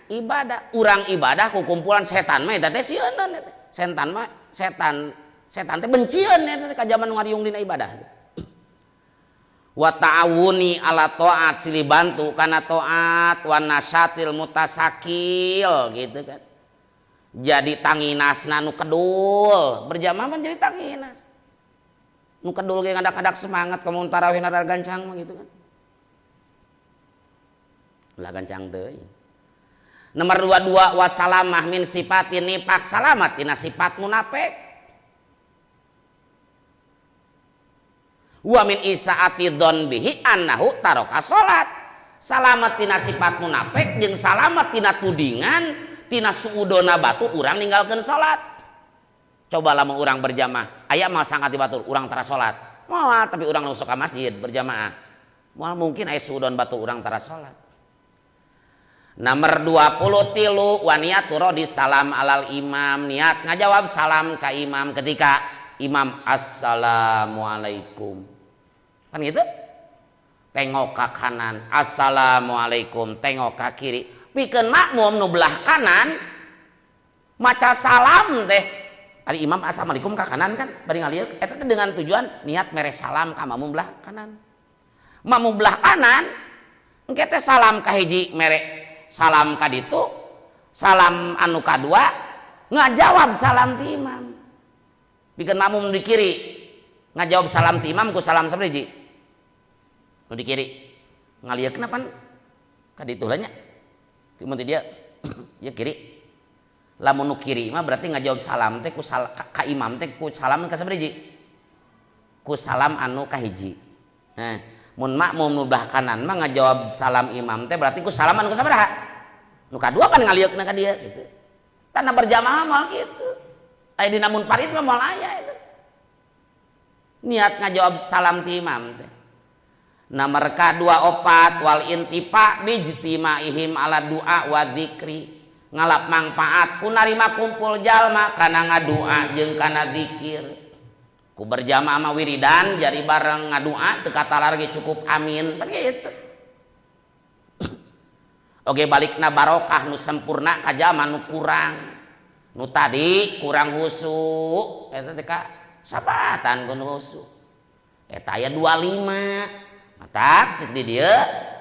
ibadah. Urang ibadah ku kumpulan setan mah eta teh sieun eta. Setan mah setan teh bencieun eta ka jaman ngariung dina ibadah. Wa ta'awuni ala ta'at silih bantu kana ta'at wa nasyatil mutasakil gitu kan. Jadi tanginasna nu kedul berjamaah mah jadi tanginas. Nu kedul ge ngadak-ngadak semangat kamu tarawih nada gancang mah gitu kan. Lah gancang teuing. Nomor 22 wasalamah min sifatin nifaq salamat tina sifat munafik. Wa min isaati dzon bihi annahu taraka salat. Salamat tina sifat munafik jeung salamat tina tudingan tina suudona batu urang ninggalkeun salat. Coba lamun urang berjamaah aya mah sangkat di batur urang tara salat. Moal tapi urang nusuk ka masjid berjamaah. Moal mungkin aya suudon batu urang tara salat. Nomor 23 wa niyatu radhi salam alal imam, niat ngajawab salam ka imam ketika imam assalamualaikum. Kan gitu? Tengok ke kanan, assalamualaikum, tengok ke kiri. Pikeun makmum nu belah kanan maca salam teh. Ari imam assalamualaikum ke kanan kan bari ngalieur eta teh dengan tujuan niat mere salam ka makmum belah kanan. Makmum belah kanan engke teh salam ka hiji mere salam ka ditu, salam anu kadua ngajawab salam ti imam. Pikeun makmum di kiri ngajawab salam ti imam ku salam sabaraha nu di kiri ngalieu kenapa ka ditu lah nya mun dia ya kiri lamun nu kiri mah berarti ngajawab salam teh ku ka imam teh ku salam ka sabaraha ku salam anu ka hiji. Nah mun makmum nu belah kanan mah ngajawab salam imam teh berarti ku salam anu ka sabaraha nu kadua kan ngalieukna ka dia gitu. Tanah berjamaah moal kitu aya dina mun parid mah moal aya itu niat ngajawab salam ti imam teh. Nomor ka-24 wal intifa bijtimaihim ala doa wa dzikri ngalap mangpaat ku narima kumpul jalma kana ngadua jeung kana zikir. Ku berjamaah mah wiridan jari bareng ngadua teu katalar ge cukup amin pan kitu. Oge balikna barokah nu sempurna ka jalma nu kurang. Nu tadi kurang husu eta teh ka sabatan kun husu. Eta aya 25. Matak cek di dieu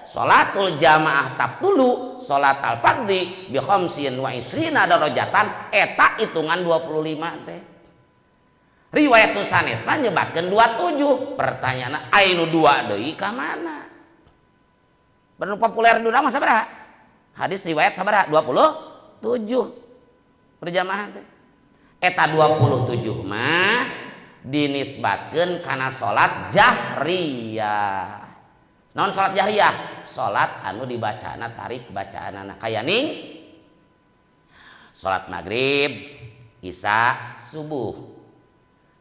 salatul jamaah tabtulu salatal fardhi bi khamsin wa isrina darajatan eta hitungan 25 teh. Riwayat sanesna nyebatkeun 27. Pertanyaanna anu 2 deui ka mana? Banu populer dina mah sabaraha? Hadis riwayat sabaraha? 27. Berjamaah teh. Eta 27 mah dinisbatkeun kana salat jahriyah. Naon salat jahriyah? Salat anu dibacana tarik bacaanana kayaning salat maghrib, isya, subuh.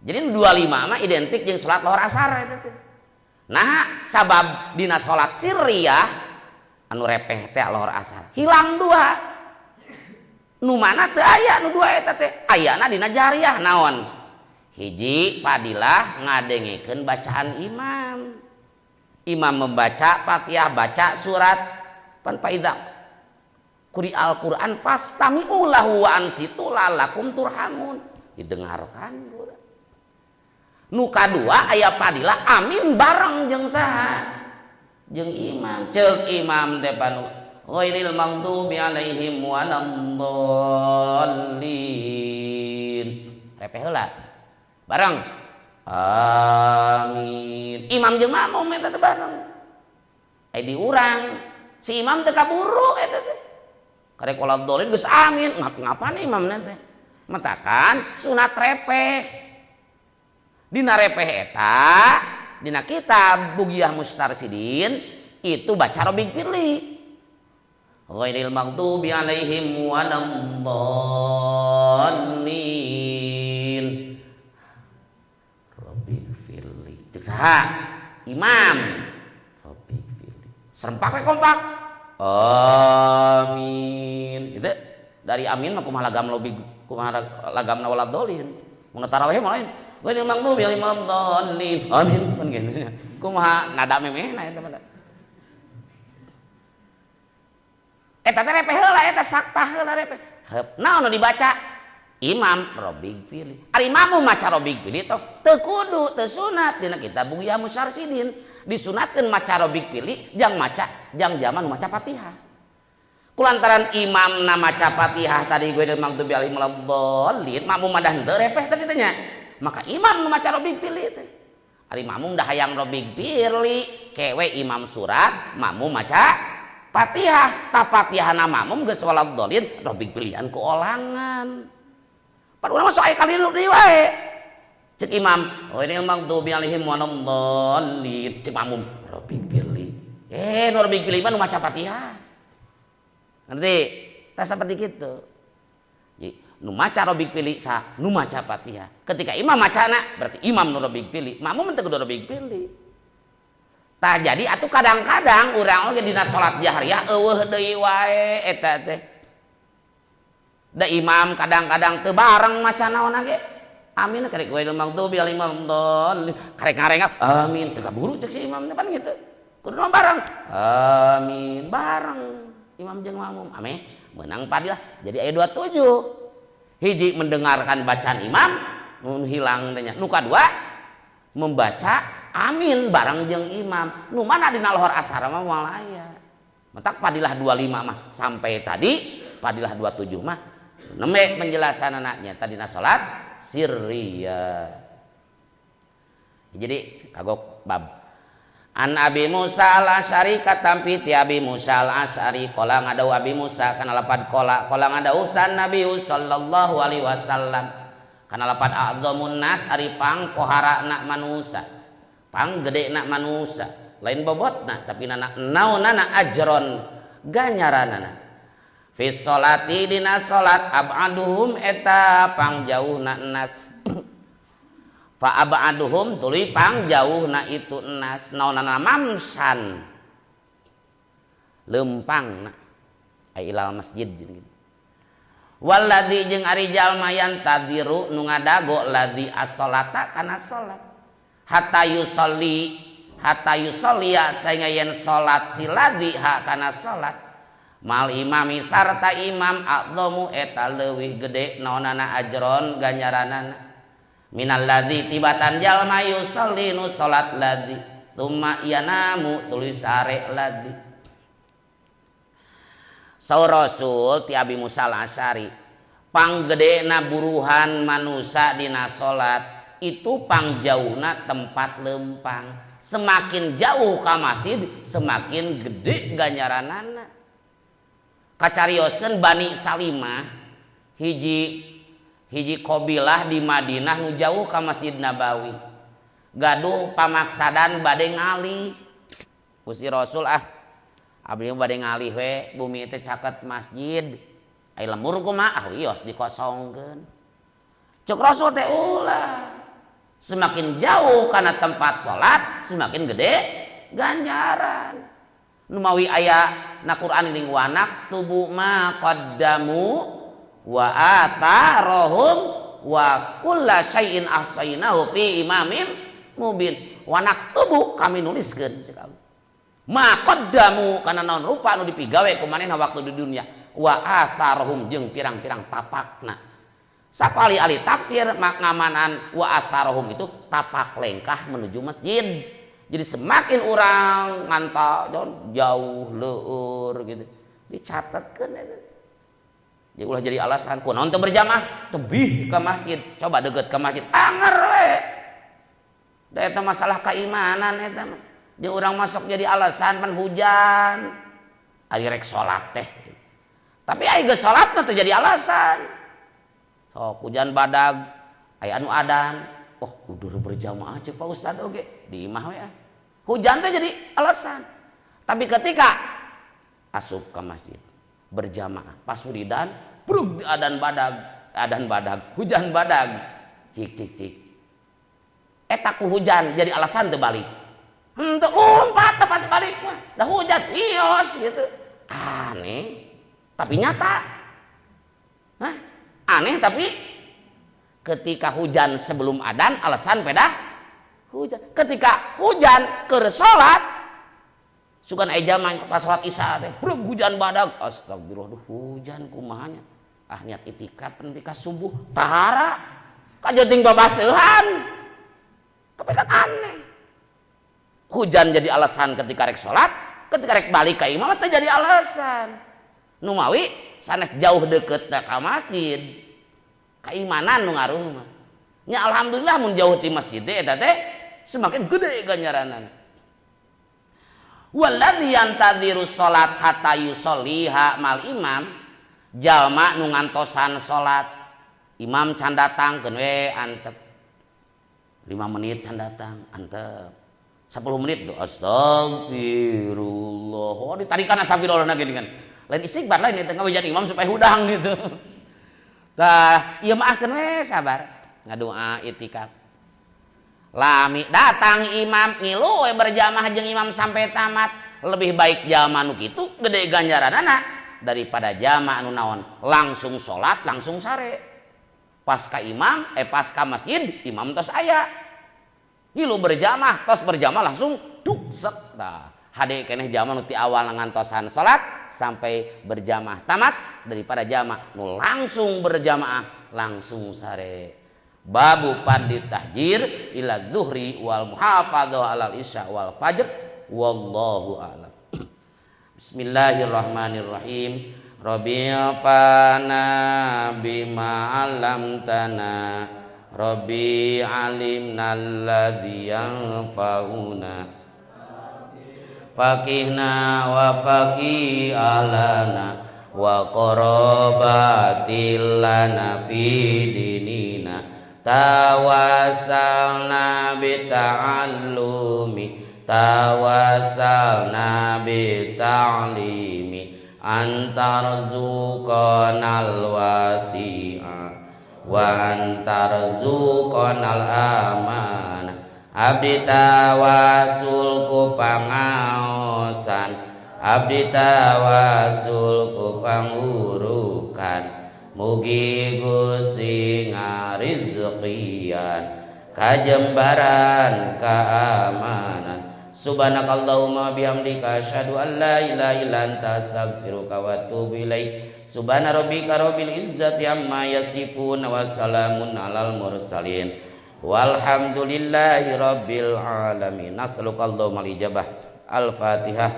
Jadi 25 mah identik jeung salat lohor asar eta teh. Nah, sabab dina salat sirriyah anu repeh teh lohor asar. Hilang 2. Nu mana teu aya nu 2 eta teh? Ayana dina jahriyah naon? Hiji padilah ngadengekeun bacaan imam. Imam membaca Fatihah, baca surat pan faidza quri Al-Qur'an fastami'u lahu wa ansitu lalakum turhamun. Didengarkan gura. Nu kadua aya padilah amin bareng jeung saha? Jeung imam. Ceuk imam teh panu ghairil maghdubi alaihim waladdallin. Repeh heula. Bareng. Amin. Imam jeung makmum eta teh bareng. Di urang si imam teh kaburu eta teh. Karek waladdallin geus amin. Ngapa imam teh? Matakan sunat repeh. Dina repeh eta dina kitab Bugiyah Mustarsidin itu baca robig firli. Ghairil maghdubi alaihim waladdallin. Robig firli. Cek saha? Imam. Robig firli. Serempak we kompak. Amin. Gitu. Dari amin mah kumaha lagam robig, kumaha lagamna waladdallin. Mun tarawih mah lain. Ghairil maghdubi alaihim waladdallin. Amin. Kan kitu. Kumaha nada memehna eta mah. Eta teh repeh heula eta saktah heula repeh. Heup naon nu dibaca? Imam robig firli. Ari makmum maca robig firli teh teu kudu teu sunat dina kitab Bugiyah Mustarsidin. Disunatkeun maca robig firli jang zaman maca Fatihah. Kulantaran imam na maca Fatihah tadi ghairil maghdubi alaihim waladdallin, makmum mah dah henteu repeh tadi teh nya. Maka imam nu maca robig firli teh. Ari makmum dah hayang robig firli, kewe imam surat, makmum maca Fatihah, ta Fatihahna makmum geus waladdallin, robig pilihan ku olangan. Pan urang mah sok aya kali deui wae. Cek imam, ghairil maghdubi alaihim waladdallin. Cek makmum, robig pilih. Nu robig pilih mah nu maca Fatihah. Ngerti? Tah saperti kitu. Nu maca robig pilih sah, nu maca Fatihah. Ketika imam macana, berarti imam nu robig pilih, makmum teh kudu robig pilih. Tah jadi atuh kadang-kadang urang oge dina salat jahriyah eueuh deui wae eta teh. Da imam kadang-kadang teu bareng maca naon ge. Amin karek ghairil maghdubi alaihim waladdallin. Karek ngarengap amin teu kaburu cek si imam teh pan kitu. Kudu bareng. Amin bareng imam jeung makmum. Ame meunang padilah. Jadi aya 27. Hiji mendengarkan bacaan imam, nu hilang teh nya. Nu kadua membaca amin bareng jeung imam. Nu mana dina lohor asar mah moal aya. Matak padilah 25 mah sampai tadi, padilah 27 mah nembe penjelasanana nya tadina salat sirriyah. Jadi kagok bab. An Abi Musa al-Asy'ari katampi ti Abi Musa al-Asy'ari qala ngadau Abi Musa kana lapad qala ngadau san Nabi sallallahu alaihi wasallam kana lapad a'dzamun nas ari pang poharana manusa. Pang gede nak manusia lain bobotna tapi naonana ajron ganyaranana fi sholati dina salat abaduhum eta pang jauhna nas fa abaduhum tuluy pang jauhna itu nas naonana mamsan leumpangna ai ilal masjid gitu. Walladzi jeung ari jalma yantadiru nu ngadago ladzi as-sholata kana salat hatta yusolli ya sehingga yen salat siladzi ha kana salat mal imami sarta imam a'dhamu eta leuwih gede naonana ajron ganjaranana minal ladzi tibatan jalma yusolli nu salat ladzi tsumma yanamu tulis sare ladzi. Saur Rasul ti Abi Musa al-Asy'ari panggedena buruhan manusia dina salat itu pangjauhna tempat lempang. Semakin jauh ka masjid semakin gede ganjaranana. Kacarioskeun Bani Salimah hiji qabilah di Madinah nu jauh ka Masjid Nabawi. Gaduh pamaksadan bade ngalih. Gusti Rasul abdi bade ngalih we bumi teh caket masjid. Ai lemur kumaha wios dikosongkeun. Cek Rasul teh ulah. Semakin jauh karena tempat sholat semakin gede ganjaran. Numawi aya na Quran ning wanak tubu ma qaddamu wa atharahum wa kulla syai'in ahsaynahu fi imamin mubin. Wanak tubu kami nuliskeun cek Allah. Ma qaddamu kana naon rupa anu dipigawe ku manehna waktu di dunia wa atharahum jeung pirang-pirang tapakna. Sapali ahli tafsir maknamanan wa atharohum itu tapak lengkah menuju masjid. Jadi semakin orang ngantau jauh leur gitu. Dicatatkeun eta. Jadi ulah jadi alasan kunaon teu berjamaah, tebih ke masjid, coba deukeut ke masjid, anger we. Da eta masalah keimanan eta mah. Jeung urang masuk jadi alasan pan hujan. Ari rek salat teh. Tapi ai geus salat mah teu jadi alasan. Sok hujan badag, aya anu adan, oh kudu berjamaah ceuk Pak Ustad oge, di imah we. Hujan teh jadi alasan. Tapi ketika asup ke masjid berjamaah pas wiridan brug adan badag hujan badag cik eta ku hujan jadi alasan teu balik henteu umpat pas balik mah dah hujan ios gitu aneh tapi nyata aneh tapi ketika hujan sebelum adan alasan pedah hujan ketika hujan keur salat sukan zaman pas salat isya teh brug hujan badag astagfirullah hujan kumahanya niat itikaf nepi ka subuh tahara kajeting babaseuhan tapi kan aneh hujan jadi alasan ketika rek salat ketika rek balik ka imam teh jadi alasan nu mawi sanes jauh deukeut ka masjid keimanan nu ngaruh mah nya alhamdulillah mun jauh ti masjid eta teh semakin gede ganjaranana. Walladzi yantadhiru sholat hatta yusolliha mal imam jalma nu ngantosan sholat imam can datangkeun we antep 5 menit can datang antep 10 menit tuh astagfirullah oh ditarikan astagfirullah na geuningan lain istighfar lain eta ngawejan imam supaya hudang gitu tah ieu maafkeun we sabar ngadoa itikaf lami datang imam ngilu we berjamaah jeung imam sampai tamat lebih baik jamaah nu kitu gede ganjaranana daripada jamaah anu naon langsung salat langsung sare pas ka imam pas ka masjid imam tos aya ngilu berjamaah tos berjamaah langsung duksek tah hade keneh jamaah nu ti awal ngantosan salat sampai berjamaah tamat daripada jamaah nu langsung berjamaah langsung sare. Babu pandi tahjir ila zuhri wal muhafadzah alal isya wal fajr wallahu a'lam. Bismillahirrahmanirrahim. Rabbi fana bima 'allamtana Rabbi alimna alladzi yanfa'una faqihna wa faqih alana wa qarabatil lana fi dinina tawassalna bita'limi antarzuqanal wasi'a wa antarzuqanal amana abdi tawasul ku pangaosan abdi tawasul ku pangurukan mugi Gusti ngarizqian kajembaran keamanan subhanakallahumma bihamdika asyhadu an la ilaha illa anta astaghfiruka wa atubu ilaik subhana rabbika rabbil izzati amma yasifun wa salamun alal mursalin walhamdulillahi rabbil alamin nas'alukallahumma al-ijabah al-fatihah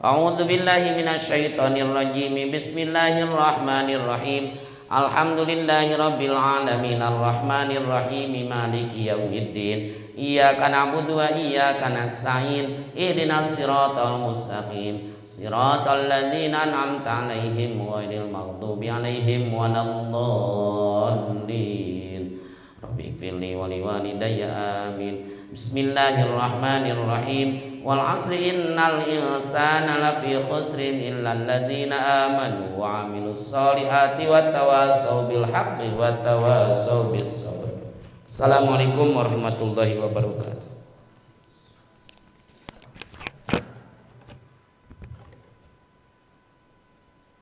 a'udzu billahi minasyaitonir rajim bismillahirrahmanirrahim alhamdulillahi rabbil alamin arrahmanir rahim maliki yaumiddin iyyaka na'budu wa iyyaka nasta'in ihdinas siratal mustaqim siratal ladzina an'amta 'alaihim ghairil maghdubi 'alaihim waladdallin rabbighfirli wa liwalidayya amin bismillahirrahmanirrahim wal 'asri innal insana lafi khusrin illal ladzina amanu wa 'amilus solihati wattawassaw bil haqqi wattawassaw bis sabr. Assalamualaikum warahmatullahi wabarakatuh.